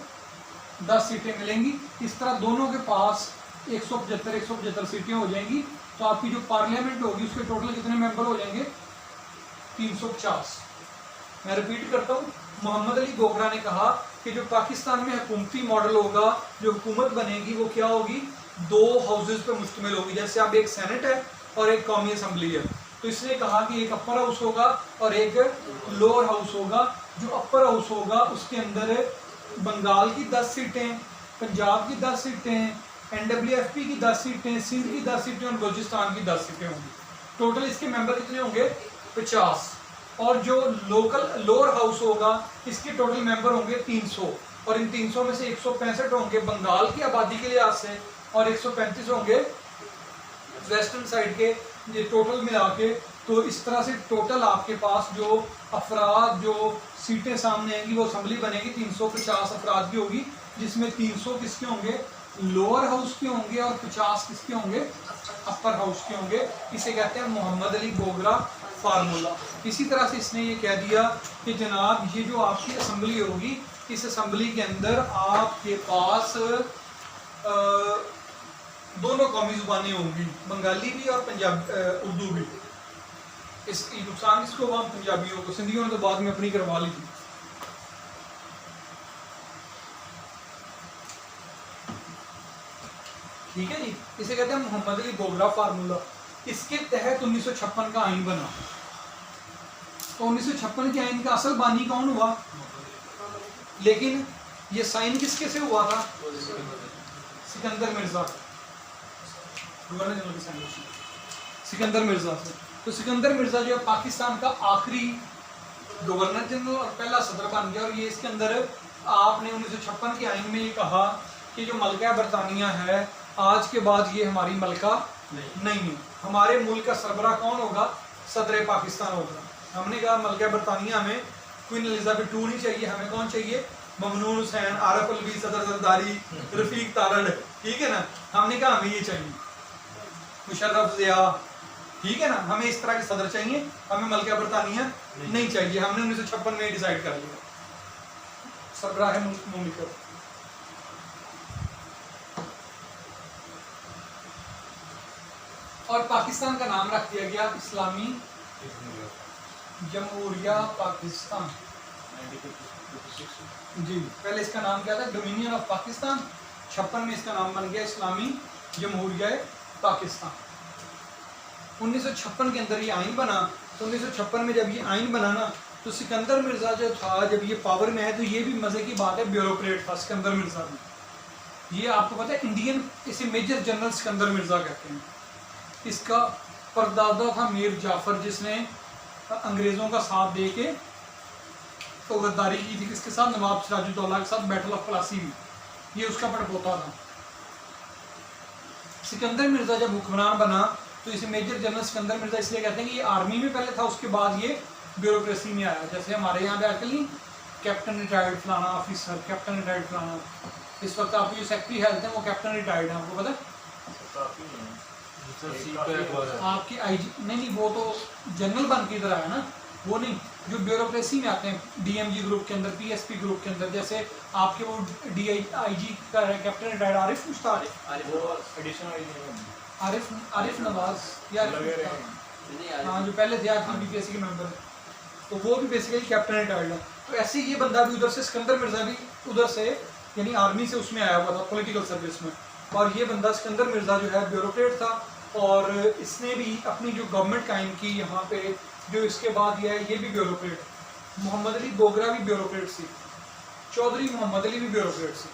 10 सीटें मिलेंगी। इस तरह दोनों के पास 175 सीटें हो जाएंगी। तो आपकी जो पार्लियामेंट होगी उसके टोटल कितने मेंबर हो जाएंगे, 350। मैं रिपीट करता हूँ, मोहम्मद अली बोगरा ने कहा कि जो पाकिस्तान में हुकूमती मॉडल होगा, जो हुकूमत बनेगी वो क्या होगी, दो हाउसेज पे मुश्तमिल होगी। जैसे अब एक सेनेट है और एक कौमी असम्बली है, तो इसने कहा कि एक अपर हाउस होगा और एक लोअर हाउस होगा। जो अपर हाउस होगा उसके अंदर बंगाल की 10 सीटें, पंजाब की 10 सीटें, NWFP की 10 सीटें, सिंध की 10 सीटें और बलूचिस्तान की 10 सीटें होंगी। टोटल इसके मेंबर कितने होंगे, 50। और जो लोकल लोअर हाउस होगा इसके टोटल मेंबर होंगे 300, और इन 300 में से 165 होंगे बंगाल की आबादी के लिहाज से और 135 होंगे वेस्टर्न साइड के ये टोटल मिला के, तो इस तरह से टोटल आपके पास जो अफराद, जो सीटें सामने आएंगी वो असम्बली बनेगी 350 अफराद की होगी, जिसमें 300 किसके होंगे, लोअर हाउस के होंगे, और 50 किसके होंगे, अपर हाउस के होंगे। इसे कहते हैं मोहम्मद अली बोगरा फार्मूला। इसी तरह से इसने ये कह दिया कि जनाब ये जो आपकी असम्बली होगी, इस असम्बली के अंदर आपके पास दोनों कौमी जुबानें होंगी, बंगाली भी और उर्दू भी। इसकी नुकसान इसको हम पंजाबियों को, सिंधियों ने तो बाद में अपनी करवा ली थी। ठीक है जी, इसे कहते हैं मोहम्मद अली बोगरा फार्मूला। इसके तहत 1956 का आइन बना। तो 1956 के आइन का असल बानी कौन हुआ, लेकिन ये साइन किसके से हुआ था, सिकंदर मिर्जा, गवर्नर जनरल की साइन सिकंदर मिर्जा से। तो सिकंदर मिर्जा जो है पाकिस्तान का आखिरी गवर्नर जनरल और पहला सदर बन गया। और ये इसके अंदर आपने 1956 के आइन में ये कहा कि जो मलका बरतानिया है आज के बाद ये हमारी मलका नहीं है, हमारे मुल्क का सरबराह कौन होगा, सदर पाकिस्तान होगा। हमने कहा मलका बरतानिया में क्वीन एलिजाबेथ II नहीं चाहिए, हमें कौन चाहिए, ममनून हुसैन, आरफ अलवी, सदर जरदारी, रफीक तारड़, ठीक है ना। हमने कहा हमें ये चाहिए, मुशर्रफ ज़िया, ठीक है ना, हमें इस तरह के सदर चाहिए, हमें मलका बरतानिया नहीं चाहिए। हमने 1956 में डिसाइड कर लिया सरबराह मुल्क। और पाकिस्तान का नाम रख दिया गया इस्लामी जमहूरिया पाकिस्तान। जी, पहले इसका नाम क्या था, डोमिनियन ऑफ पाकिस्तान। 56 में इसका नाम बन गया इस्लामी जमहूरिया पाकिस्तान। 1956 के अंदर ये आइन बना। तो 1956 में जब ये आइन बना ना, तो सिकंदर मिर्जा जो था जब ये पावर में आया, तो ये भी मजे की बात है, ब्यूरोक्रेट था सिकंदर मिर्जा भी। ये आपको पता है इंडियन, इसे मेजर जनरल सिकंदर मिर्जा कहते हैं। इसका परदादा था मीर जाफर, जिसने अंग्रेज़ों का साथ दे के तो गद्दारी की थी, किसके साथ, नवाब सिराजुद्दौला के साथ, बैटल ऑफ प्लासी में। ये उसका पड़पोता था। सिकंदर मिर्जा जब हुक्मरान बना तो इसे मेजर जनरल सिकंदर मिर्जा इसलिए कहते हैं कि ये आर्मी में पहले था, उसके बाद ये ब्यूरोक्रेसी में आया। जैसे हमारे यहाँ पे आजकल नहीं कैप्टन रिटायर्ड फलाना ऑफिसर, कैप्टन रिटायर्ड फलाना। इस वक्त आपकी जो सेक्रेटरी हेल्थ है वो कैप्टन रिटायर्ड है, आपको पता है। आपकी आईजी नहीं, वो तो जनरल बन के इधर आया ना, वो नहीं, जो ब्यूरोक्रेसी में आते हैं डीएमजी ग्रुप के अंदर, पीएसपी ग्रुप के अंदर। जैसे आपके वो आईजी का कैप्टन रिटायर्ड आरिफ मुश्ताक, आरिफ नवाज या हाँ, जो पहले थे आपकी बीपीएससी के मेंबर, तो वो भी बेसिकली कैप्टन रिटायर्ड है। तो ऐसे ये बंदा भी उधर से, सिकंदर मिर्जा भी उधर से, यानी आर्मी से उसमें आया हुआ था, पॉलिटिकल सर्विस में। और ये बंदा सिकंदर मिर्जा जो है ब्यूरोक्रेट था, और इसने भी अपनी जो गवर्नमेंट कायम की यहाँ पे, जो इसके बाद ये है, ये भी ब्यूरोक्रेट। मोहम्मद अली बोगरा भी ब्यूरोक्रेट सी, चौधरी मोहम्मद अली भी ब्यूरोक्रेट सी।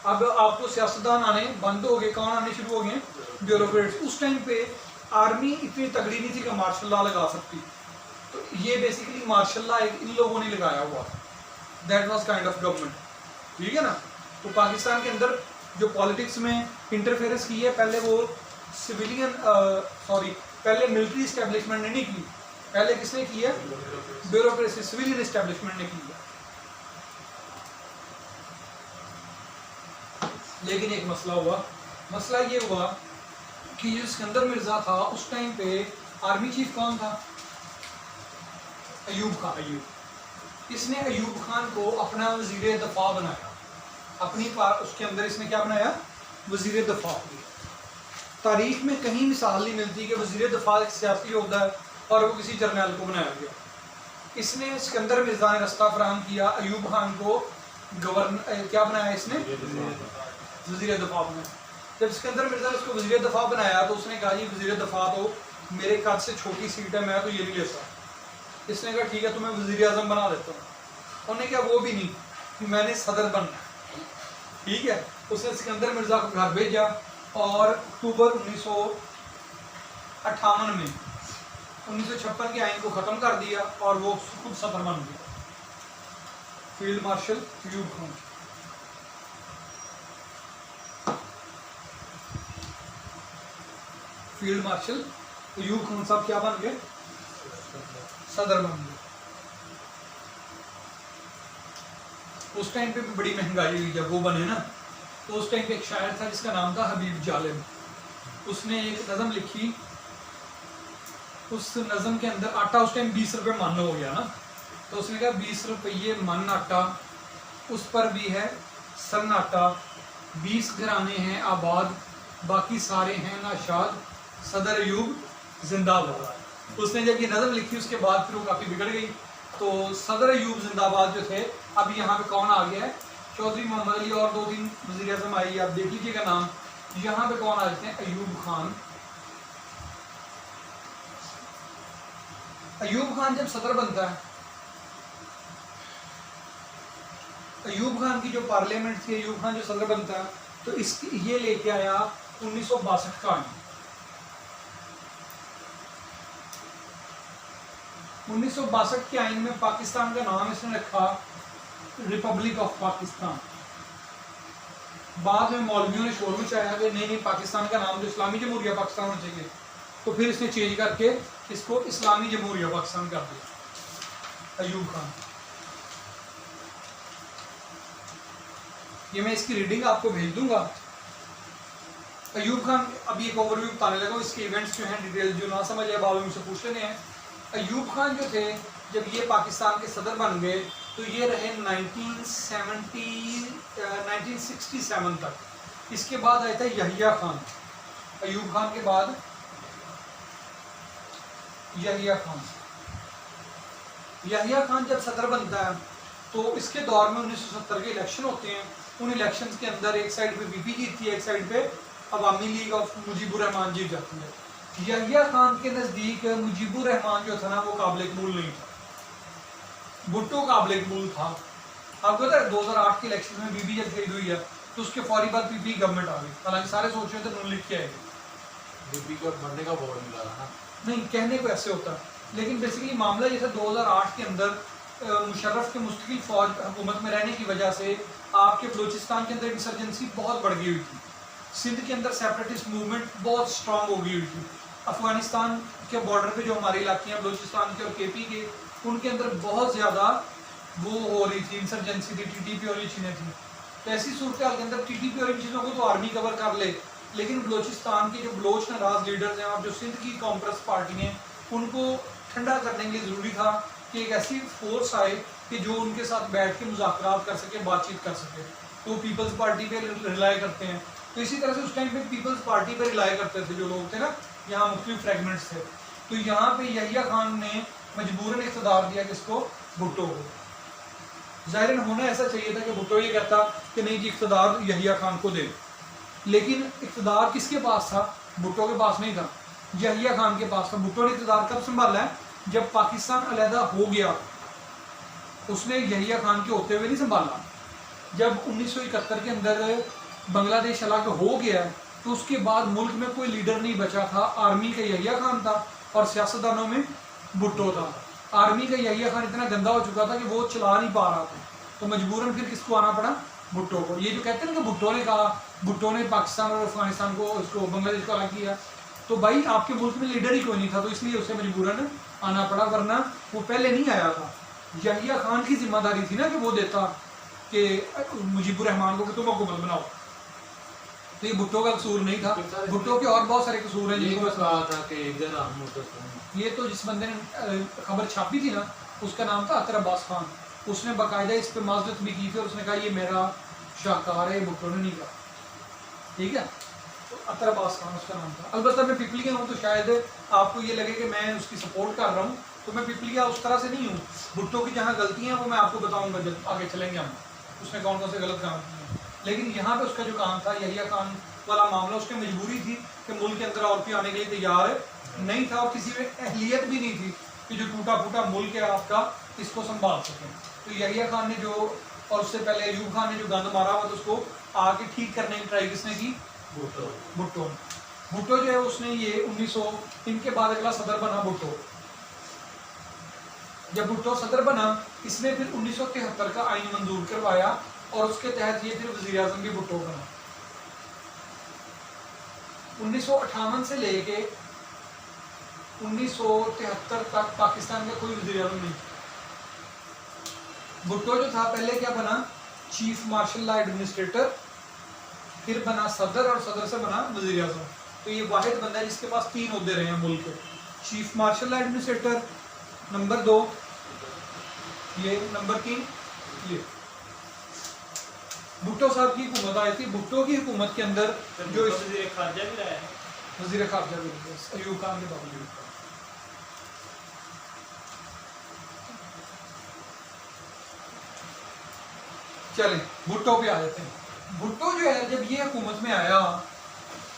अब आपको सियासतदान आने बंद हो गए, कौन आने शुरू हो गए, ब्यूरोक्रेट्स। उस टाइम पे आर्मी इतनी तगड़ी नहीं थी कि मार्शल लॉ लगा सकती, तो ये बेसिकली मार्शल लॉ इन लोगों ने लगाया हुआ, that was kind of government, ठीक है ना। तो पाकिस्तान के अंदर जो पॉलिटिक्स में इंटरफेरेंस की है, पहले वो सिविलियन पहले मिलिट्री इस्टेब्लिशमेंट ने नहीं की, पहले किसने की है, ब्यूरोक्रेसी, सिविलियन इस्टेब्लिशमेंट ने की है। लेकिन एक मसला हुआ, मसला ये हुआ कि जो सिकंदर मिर्जा था उस टाइम पे आर्मी चीफ कौन था, अयूब खान। इसने अयूब खान को अपना वजीर दफा बनाया, अपनी उसके अंदर इसने क्या बनाया, वजीर दफा। तारीख में कहीं मिसाल नहीं मिलती कि वजीर दफा एक सियासी होता है और वो किसी जर्नैल को बनाया गया। इसने सिकंदर मिर्जा ने रास्ता फराहम किया, अयूब खान को गवर्नर क्या बनाया, इसने वजीर दफा बनाया। जब सिकंदर मिर्जा ने इसको वजीर दफा बनाया तो उसने कहा जी वजीर दफा तो मेरे कद से छोटी सीट है, मैं तो ये नहीं ले सकता। इसने कहा ठीक है तुम्हें वजीर आजम बना देता हूँ। उन्होंने कहा वो भी नहीं, मैंने सदर बनना, ठीक है। उसने सिकंदर मिर्जा को घर भेजा और अक्टूबर 1958 में 1956 के आइन को ख़त्म कर दिया और वो खुद सदर बन गया, field marshal Ayub Khan. Field marshal Ayub Khan साहब क्या बन गए, सदर बन गए। उस टाइम पे भी बड़ी महंगाई हुई जब वो बने ना, तो उस टाइम पे एक शायर था जिसका नाम था हबीब जालिम, उसने एक नज़म लिखी। उस नज़म के अंदर आटा उस टाइम 20 रुपये मन हो गया ना, तो उसने कहा 20 रुपये मन आटा, उस पर भी है सन्नाटा, 20 घराने हैं आबाद, बाकी सारे हैं नाशाद, सदर अयूब जिंदाबाद। उसने जब ये नज़म लिखी उसके बाद फिर वो काफ़ी बिगड़ गई। तो सदर अयूब जिंदाबाद जो थे, अब यहाँ पे कौन आ गया है, चौधरी मोहम्मद अली और 2-3 वज़ीर आज़म आई, आप देख लीजिएगा नाम। यहाँ पे कौन आ जाते हैं, अयूब खान। अयूब खान जब सदर बनता है, अयूब खान की जो पार्लियामेंट थी, अयूब खान जो सदर बनता है, तो इसकी ये लेके आया 1962 का आइन। 1962 के आइन में पाकिस्तान का नाम इसने रखा रिपब्लिक ऑफ पाकिस्तान। बाद में मौलवियों ने शोर मचाया कि नहीं नहीं, पाकिस्तान का नाम जो इस्लामी जमहूरिया पाकिस्तान होना चाहिए, तो फिर इसने चेंज करके इसको इस्लामी जमहूरिया पाकिस्तान कर दिया अयूब खान। ये मैं इसकी रीडिंग आपको भेज दूंगा। अयूब खान, अभी एक ओवरव्यू बताने लगा, इसके इवेंट्स जो हैं डिटेल जो ना समझ आए बाद में मुझसे पूछ लेने हैं। अयूब खान जो थे जब ये पाकिस्तान के सदर बन गए तो ये रहे 1967 तक। इसके बाद आया था यहिया खान, अयूब खान के बाद यहिया खान। यहिया खान जब सदर बनता है तो इसके दौर में 1970 के इलेक्शन होते हैं। उन इलेक्शंस के अंदर एक साइड पे बीपी जीतती है, एक साइड पे अवामी लीग ऑफ मुजीबुर रहमान जीत जाती है। यहिया खान के नज़दीक मुजीबुर रहमान जो था ना वो काबिल कबूल नहीं था, भुट्टो काबिल कबूल था। आपको पता है 2008 के इलेक्शन में बीबी जब खरीद हुई है तो उसके फौरी बाद पीपी गवर्नमेंट आ गई। हालांकि सारे सोच रहे थे नून लीग के आएगी, बीबी का बनने का बोर्ड मिला था ना, नहीं कहने को ऐसे होता, लेकिन बेसिकली मामला ये था 2008 के अंदर मुशर्रफ के मुस्तकिल फौज हुकूमत में रहने की वजह से आपके बलूचिस्तान के अंदर इंसर्जेंसी बहुत बढ़ गई हुई थी। सिंध के अंदर सेपरेटिस्ट मूवमेंट बहुत स्ट्रांग हो गई हुई थी। अफगानिस्तान के बॉर्डर पे जो हमारे इलाके हैं बलूचिस्तान के और केपी के, उनके अंदर बहुत ज़्यादा वो हो रही थी, इंसर्जेंसी थी, टीटीपी और ये चीज़ें थी। तो ऐसी सूरत हाल के अंदर टीटीपी और इन चीज़ों को तो आर्मी कवर कर ले, लेकिन बलूचिस्तान के जो बलोच नाराज लीडर्स हैं और जो सिंध की कॉम्प्रेस पार्टी हैं, उनको ठंडा करने के लिए ज़रूरी था कि एक ऐसी फोर्स आए कि जो उनके साथ बैठ के मुज़ाकरात कर सके, बातचीत कर सके। तो पीपल्स पार्टी पे रिलाई करते हैं। तो इसी तरह से उस टाइम पे पीपल्स पार्टी पे रिलाई करते थे जो लोग थे ना, यहाँ मुख्तलिफ फ्रेगमेंट्स थे। तो यहाँ पे यहिया खान ने मजबूरन इख्तियार दिया किसको, भुट्टो को। ज़ाहिरन होना ऐसा चाहिए था कि भुट्टो ये कहता कि नहीं जी इख्तियार यहिया खान को दे, लेकिन इख्तियार किसके पास था, भुट्टो के पास नहीं था, यहिया खान के पास था। भुट्टो ने इख्तियार कब संभाला है, जब पाकिस्तान अलहदा हो गया। उसने यहिया खान के होते हुए नहीं संभाला। जब 1971 के अंदर बांग्लादेश अलग हो गया तो उसके बाद मुल्क में कोई लीडर नहीं बचा था। आर्मी का यहिया खान था और सियासतदानों में भुट्टो था। आर्मी का यहिया खान इतना गंदा हो चुका था कि वो चला नहीं पा रहा था, तो मजबूरन फिर किसको आना पड़ा, भुट्टो को। ये जो कहते हैं ना कि भुट्टो ने कहा, भुट्टो ने पाकिस्तान और अफगानिस्तान को, इसको बांग्लादेश को अलग किया, तो भाई आपके मुल्क में लीडर ही कोई नहीं था, तो इसलिए उसे मजबूरन आना पड़ा, वरना वो पहले नहीं आया था। यहिया खान की जिम्मेदारी थी ना कि वो देता कि मुजीबुर रहमान को कि तुम हुकूमत बनाओ। तो ये भुट्टो का कसूर नहीं था, भुट्टो के और बहुत सारे कसूर हैं जिनको मैं कहा था कि इधर ये तो जिस बंदे ने खबर छापी थी ना उसका नाम था अतर अब्बास खान। उसने बाकायदा इस पर माजरत भी की थी और उसने कहा ये मेरा शाहकार है, भुट्टो ने नहीं कहा, ठीक है। तो अतर अब्बास खान उसका नाम था। अलबत्ता मैं पिपलिया हूँ तो शायद आपको ये लगे कि मैं उसकी सपोर्ट कर रहा हूँ, तो मैं पिपलिया उस तरह से नहीं हूँ। भुट्टो की जहाँ गलतियाँ हैं वो मैं आपको बताऊँगा जब आगे चलेंगे हम, उसने कौन कौन से गलत काम किए हैं। लेकिन यहाँ पे उसका जो काम था यहिया खान वाला मामला, उसकी मजबूरी थी कि मुल्क के अंदर और कोई आने के लिए तैयार नहीं था और किसी में अहलियत भी नहीं थी कि जो टूटा फूटा मुल्क है आपका इसको संभाल सकें। तो यहिया खान ने जो, और उससे पहले अयूब खान ने जो गंद मारा हुआ तो उसको आगे ठीक करने की ट्राई किसने की, भुट्टो। भुट्टो जो है उसने ये 1900 इनके बाद अगला सदर बना भुट्टो। जब भुट्टो सदर बना इसने फिर 1973 का आइन मंजूर करवाया और उसके तहत ये फिर वज़ीर आज़म भी भुट्टो बना। 1958 से लेके 1973 तक पाकिस्तान का कोई वज़ीर आज़म नहीं। भुट्टो जो था पहले क्या बना, चीफ मार्शल लॉ एडमिनिस्ट्रेटर, फिर बना सदर और सदर से बना वज़ीर आज़म। तो ये वाहिद बंदा है जिसके पास 3 ओहदे रहे हैं मुल्क के, chief marshal law administrator, number 2 ये, नंबर 3 ये। भुट्टो साहब की हुकूमत आई थी। भुट्टो की हुकूमत के अंदर जो वज़ीर खारजा भी रहा है, वज़ीर खारजा भी अयूब खान के बावजूद। चलें भुट्टो पे आ जाते हैं। भुट्टो जो है जब ये हुकूमत में आया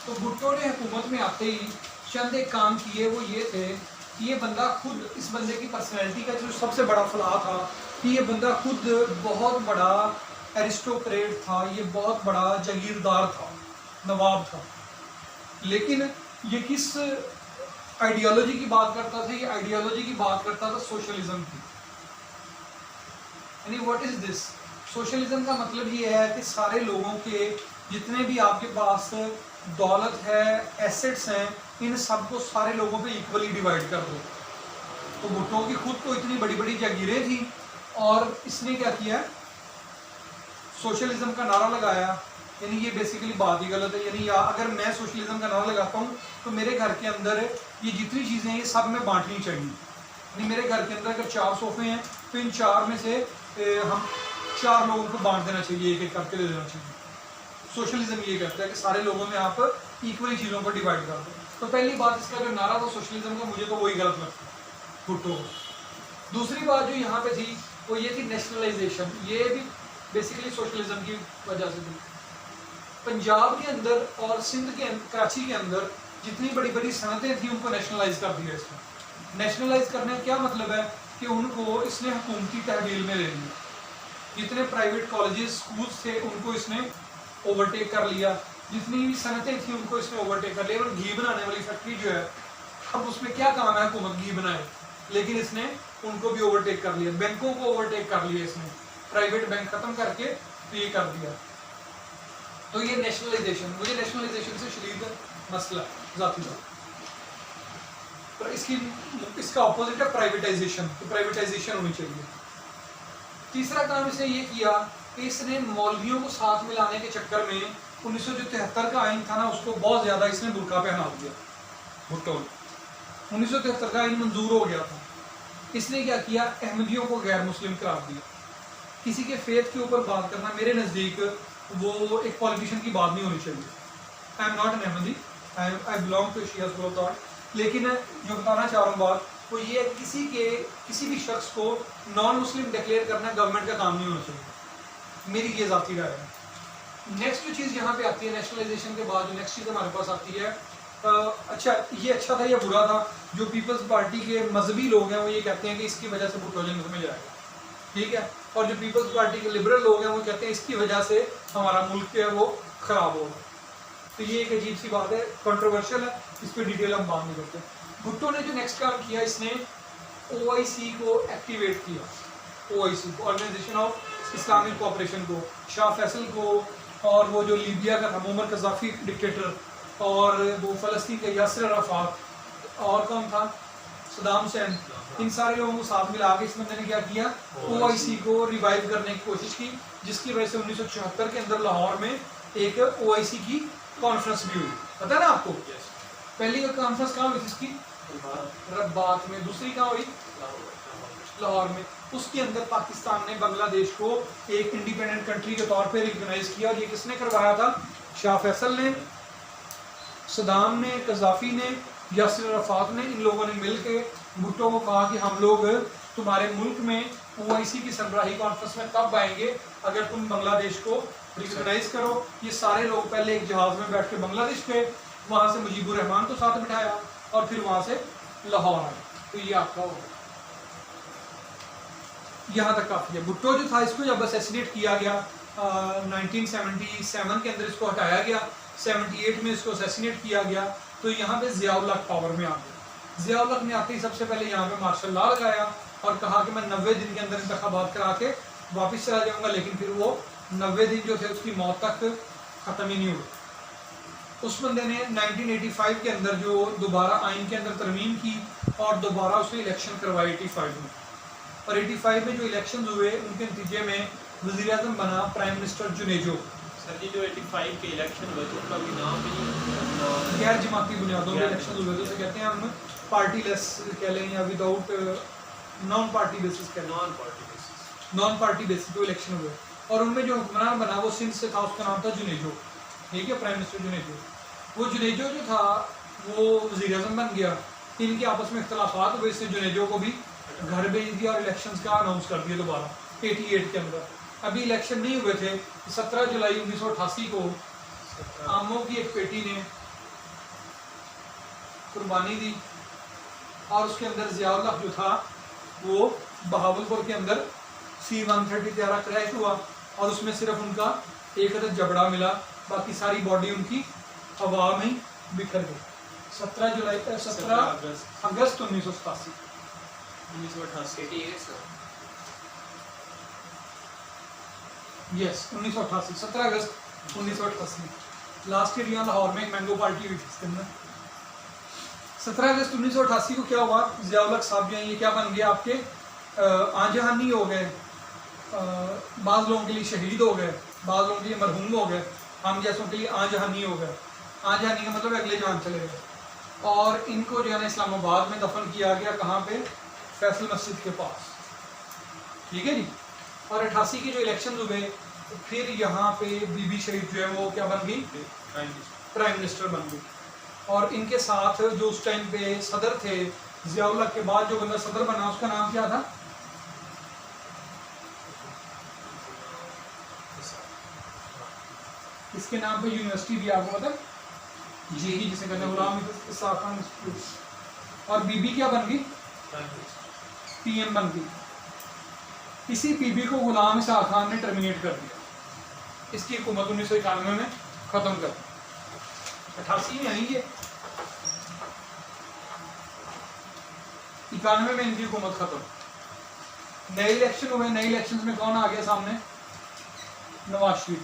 तो भुट्टो ने हुकूमत में आते ही चंद एक काम किए, वो ये थे कि ये बंदा खुद, इस बंदे की पर्सनैलिटी का जो सबसे बड़ा फलाह था कि ये बंदा खुद बहुत बड़ा एरिस्टोक्रेट था, ये बहुत बड़ा जागीरदार था, नवाब था। लेकिन ये किस आइडियोलॉजी की बात करता था? ये आइडियोलॉजी की बात करता था सोशलिज्म की। यानी व्हाट इज दिस? सोशलिज्म का मतलब ये है कि सारे लोगों के जितने भी आपके पास दौलत है, एसेट्स हैं, इन सबको सारे लोगों पे इक्वली डिवाइड कर दो। तो भुट्टो की खुद तो इतनी बड़ी बड़ी जागीरें थी और इसने क्या किया, सोशलिज्म का नारा लगाया। यानी ये बेसिकली बात ही गलत है। यानी अगर मैं सोशलिज्म का नारा लगाता हूँ तो मेरे घर के अंदर ये जितनी चीज़ें हैं ये सब में बांटनी चाहिए। यानी मेरे घर के अंदर अगर 4 सोफे हैं तो इन 4 में से हम 4 लोगों को बांट देना चाहिए, एक एक करके दे देना चाहिए। सोशलिज्म ये कहता है कि सारे लोगों में आप इक्वली चीज़ों को डिवाइड कर दो। तो पहली बात इसका जो नारा था सोशलिज्म का, मुझे तो वही गलत लगता है भुट्टो को। दूसरी बात जो यहाँ पे थी वो ये थी नेशनलाइजेशन। ये भी बेसिकली सोशलिज्म की वजह से थी। पंजाब के अंदर और सिंध के कराची के अंदर जितनी बड़ी बड़ी सनतें थी उनको नेशनलाइज कर दिया इसने। नेशनलाइज करने का क्या मतलब है कि उनको इसने हुकूमती तहवील में ले लिया। जितने प्राइवेट कॉलेजेस स्कूल्स थे उनको इसने ओवरटेक कर लिया। जितनी भी सनतें थी उनको इसने ओवरटेक कर लिया। और घी बनाने वाली फैक्ट्री जो है, अब उसमें क्या काम है हुकूमत घी बनाए, लेकिन इसने उनको भी ओवरटेक कर लिया। बैंकों को ओवरटेक कर लिया इसने, प्राइवेट बैंक खत्म करके तो ये कर दिया। तो ये नेशनलाइजेशन, मुझे नेशनलाइजेशन से शदीद मसला जाती है। तो इसका ऑपोजिट है प्राइवेटाइजेशन। तो प्राइवेटाइजेशन होनी चाहिए। तीसरा काम इसने ये किया कि इसने मौलवियों को साथ मिलाने के चक्कर में 1973 का आइन था ना, उसको बहुत ज़्यादा इसने बुर्का पहना दिया भुट्टो ने। 1973 का आइन मंजूर हो गया था। इसने क्या किया, अहमदियों को गैर मुस्लिम करार दिया। किसी के फेथ के ऊपर बात करना मेरे नज़दीक वो एक पॉलिटिशियन की बात नहीं होनी चाहिए। I am not an Ahmadi, I belong to Shia school of thought. लेकिन जो बताना चाह रहा हूँ बात वो ये है, किसी भी शख्स को नॉन मुस्लिम डिक्लेयर करना गवर्नमेंट का काम नहीं होना चाहिए। मेरी ये ज़ाती राय है। नेक्स्ट जो चीज़ यहाँ पे आती है नेशनलाइजेशन के बाद, जो नेक्स्ट चीज़ हमारे पास आती है, अच्छा ये अच्छा था या बुरा था, जो पीपल्स पार्टी के मजहबी लोग हैं वो ये कहते हैं कि इसकी वजह से भुट्टो जन्नत में जाएगा, ठीक है। और जो पीपल्स पार्टी के लिबरल लोग हैं वो कहते हैं इसकी वजह से हमारा मुल्क जो है वो ख़राब होगा। तो ये एक अजीब सी बात है, कंट्रोवर्शियल है, इस पर डिटेल हम बात नहीं करते। भुट्टो ने जो नेक्स्ट काम किया, इसने OIC को एक्टिवेट किया। OIC organisation of Islamic cooperation को, शाह फैसल को, और वो जो लीबिया का था मुअम्मर कज़ाफ़ी डिक्टेटर, और वो फ़लस्तीन का यासिर अराफ़ात, और कौन था, सदाम हुसैन, इन सारे लोगों को साथ मिला के इस बंदे ने क्या किया, OIC को रिवाइव करने की कोशिश की, जिसकी वजह से 1974 के अंदर लाहौर में एक OIC की कॉन्फ्रेंस भी हुई। पता है ना आपको? पहली कॉन्फ्रेंस कहाँ हुई थी इसकी? रब्बात में। दूसरी कहाँ हुई? लाहौर में। उसके अंदर पाकिस्तान ने बांग्लादेश को एक इंडिपेंडेंट कंट्री के तौर पे रिकॉग्नाइज किया। और ये किसने करवाया था? शाह फैसल ने, सदाम ने, कज़ाफ़ी ने, यासिर अराफ़ात ने। इन लोगों ने मिल के भुट्टो को कहा कि हम लोग तुम्हारे मुल्क में OIC की सरबराही कॉन्फ्रेंस में तब आएंगे अगर तुम बांग्लादेश को रिकॉग्नाइज करो। ये सारे लोग पहले एक जहाज़ में बैठ के बांग्लादेश गए, वहाँ से मुजीबुर रहमान को साथ बिठाया और फिर वहाँ से लाहौर आए। तो ये आपका होगा, यहाँ तक काफ़ी है। भुट्टो जो था, इसको जब असैसिनेट किया गया 1977 के अंदर इसको हटाया गया, 78 में इसको असैसिनेट किया गया, तो यहाँ पे ज़िया-उल हक पावर में आ गया। ज़िया-उल हक ने आते ही सबसे पहले यहाँ पे मार्शल लॉ लगाया और कहा कि मैं 90 दिन के अंदर इंतखाबात करा के वापस चला जाऊँगा। लेकिन फिर वो 90 दिन जो थे उसकी मौत तक ख़त्म ही नहीं हुए। उस बंदे ने 1985 के अंदर जो दोबारा आइन के अंदर तरमीम की और दोबारा उसने इलेक्शन करवाई 85 में, और 85 में जो इलेक्शन हुए उनके नतीजे में वज़ीर आज़म बना प्राइम मिनिस्टर जुनेजो। सर जी जो 85 के इलेक्शन हुए थे उनका भी नाम भी नहीं, गैर जमाती बुनियादों पर इलेक्शन हुए थे, उसे कहते हैं हम पार्टी लेस कह लें या विदाउट नॉन पार्टी बेसिस कह लें, non party basis. Non party basis पे इलेक्शन हुए। और उनमें जो हुक्मरान बना वो सिंध से था, उसका नाम था जुनेजो, ठीक है, प्राइम मिनिस्टर जुनेजो। वो जुनेजो जो था वो वज़ीर आज़म बन गया, इनके आपस में इख्तलाफात हुए, इससे जुनेजो को भी घर भेज दिया और इलेक्शंस का अनाउंस कर दिया दोबारा 88 के अंदर। अभी इलेक्शन नहीं हुए थे, 17 जुलाई 1988 को आमों की एक बेटी ने कुर्बानी दी और उसके अंदर ज़ियाउल हक जो था वो बहावलपुर के अंदर C-130 त्यारा क्रैश हुआ और उसमें सिर्फ उनका एक अदद जबड़ा मिला, बाकी सारी बॉडी उनकी हवा में ही बिखर गई। 17 अगस्त 1987। 1988 यस 1988, 17 अगस्त 1988। लास्ट ईयर यहाँ लाहौर में एक मैंगो पार्टी हुई थी इसके अंदर। 17 अगस्त 1988 को क्या हुआ, ज़ियाउल हक साहब जो हैं ये क्या बन गया, आपके आजहानी हो गए, बाज़ लोगों के लिए शहीद हो गए, बाज़ लोगों के लिए मरहूम हो गए, हम जैसों के लिए आजहानी हो गए। आजहानी का मतलब अगले जान चले गए। और इनको जो है ना इस्लामाबाद में दफन किया गया, कहाँ पे, फैसल मस्जिद के पास, ठीक है जी। और 88 के जो इलेक्शन हुए तो फिर यहाँ पे बीबी शरीफ जो है वो क्या बन गई, प्राइम मिनिस्टर बन गई। और इनके साथ जो उस टाइम पे सदर थे, ज़ियाउल हक के बाद जो बंदा सदर बना उसका नाम क्या था, इसके नाम पे यूनिवर्सिटी भी आपको पता है, जी जिसे कहते हैं गुलाम इसाक खान इंस्टीट्यूट। और बीबी क्या बन गई, PM बन गई। इसी बीबी को गुलाम इसाक खान ने टर्मिनेट कर दिया, इसकी हुकूमत 1991 में ख़त्म कर दी। 88 में आई ये, 91 में इनकी हुकूमत ख़त्म। नए इलेक्शन हुए, नए इलेक्शन में कौन आ गया सामने, नवाज शरीफ।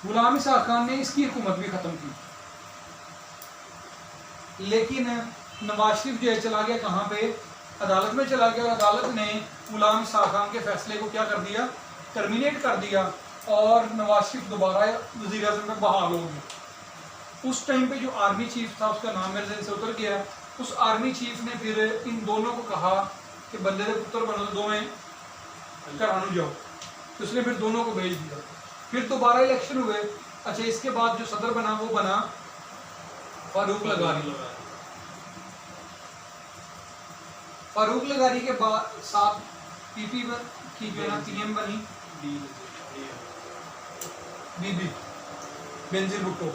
गुलाम इसाक खान ने इसकी हुकूमत भी ख़त्म की, लेकिन नवाज शरीफ जो है चला गया कहाँ पे, अदालत में चला गया, और अदालत ने गुलाम इसाक खान के फैसले को क्या कर दिया, टर्मिनेट कर दिया, और नवाज शरीफ दोबारा वज़ीर आज़म में बहाल हो गए। उस टाइम पे जो आर्मी चीफ था उसका नाम मेरे जहन से उतर गया, उस आर्मी चीफ ने फिर इन दोनों को कहा कि बंदे के पुत्र बनो, दो में करानू जाओ, तो उसने फिर दोनों को भेज दिया। फिर दोबारा इलेक्शन हुए। अच्छा, इसके बाद जो सदर बना वो बना फारूक लगारी। फारूक लगारी के बाद साथ PP की जो है ना PM बनी बीबी बेनजीर भुट्टो।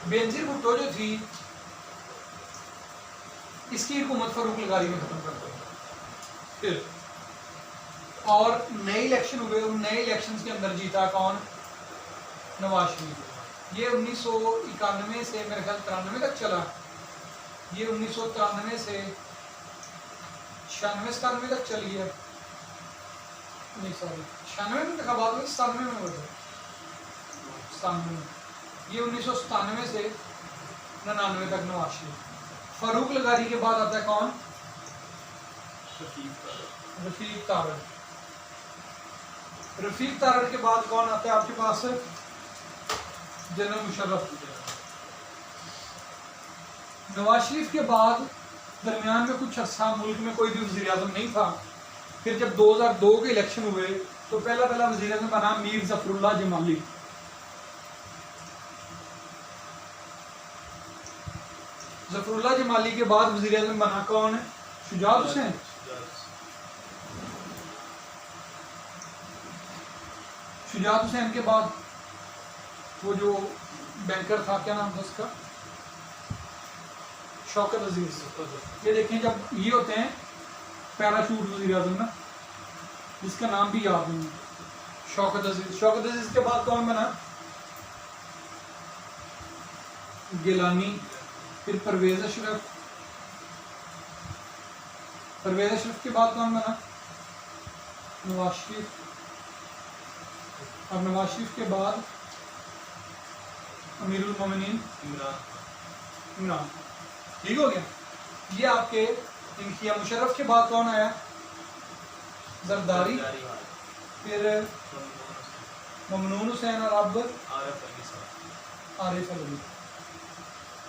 बेनजीर भुट्टो जो थी इसकी हुकूमत फारूक लगारी में खत्म कर दी। फिर और नए इलेक्शन हुए, उन नए इलेक्शंस के अंदर जीता कौन, नवाज शरीफ। ये 1991 से मेरे ख्याल 93 तक चला। ये 1993 से 96-97 तक चली है, नहीं सॉरी 96 में इंतखाबात हुए, 97 में हुए थे, 97 में। ये 1997 से 99 तक नवाज शरीफ। फारूक लगारी के बाद आता है कौन, रफीक तारड़। रफीक तारड़ के बाद कौन आता है आपके पास, जनरल मुशर्रफ। नवाज शरीफ के बाद दरमियान में कुछ अर्सा मुल्क में कोई भी वज़ीर आज़म नहीं था। फिर जब 2002 के इलेक्शन हुए तो पहला वज़ीर आज़म बना मीर ज़फ़रुल्लाह जमाली। ज़फ़रुल्लाह जमाली के बाद वज़ीर आज़म बना कौन, शुजात हुसैन। शुजात हुसैन के बाद वो जो बैंकर था, क्या नाम था उसका, शौकत अजीज। ये देखें, जब ये होते हैं पैराशूट वज़ीर आज़म ना, जिसका नाम भी याद नहीं, शौकत अजीज। शौकत अजीज के बाद कौन बना, गिलानी। फिर परवेज़ अशरफ। परवेज़ अशरफ के बाद कौन बना, नवाज शरीफ। और नवाज शरीफ के बाद अमीरुल मोमिनीन इमरान, इमरान। ठीक हो गया। ये आपके इनकिया मुशर्रफ के बाद कौन आया? जरदारी, फिर ममनून हुसैन और अब आरिफ अली।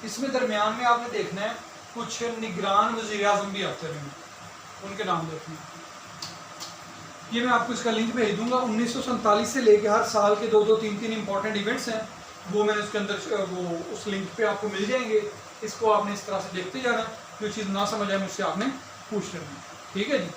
इसमें दरमियान में आपने देखना है कुछ निगरान वज़ीर आज़म भी आते हैं, उनके नाम देखना है। ये मैं आपको इसका लिंक भेज दूंगा। 1947 से लेके हर साल के 2-2, 3-3 इंपॉर्टेंट इवेंट्स हैं, वो मैंने उसके अंदर वो उस लिंक पे आपको मिल जाएंगे। इसको आपने इस तरह से देखते जाना, जो चीज़ ना समझ आए मुझसे आपने पूछ लेना। ठीक है जी।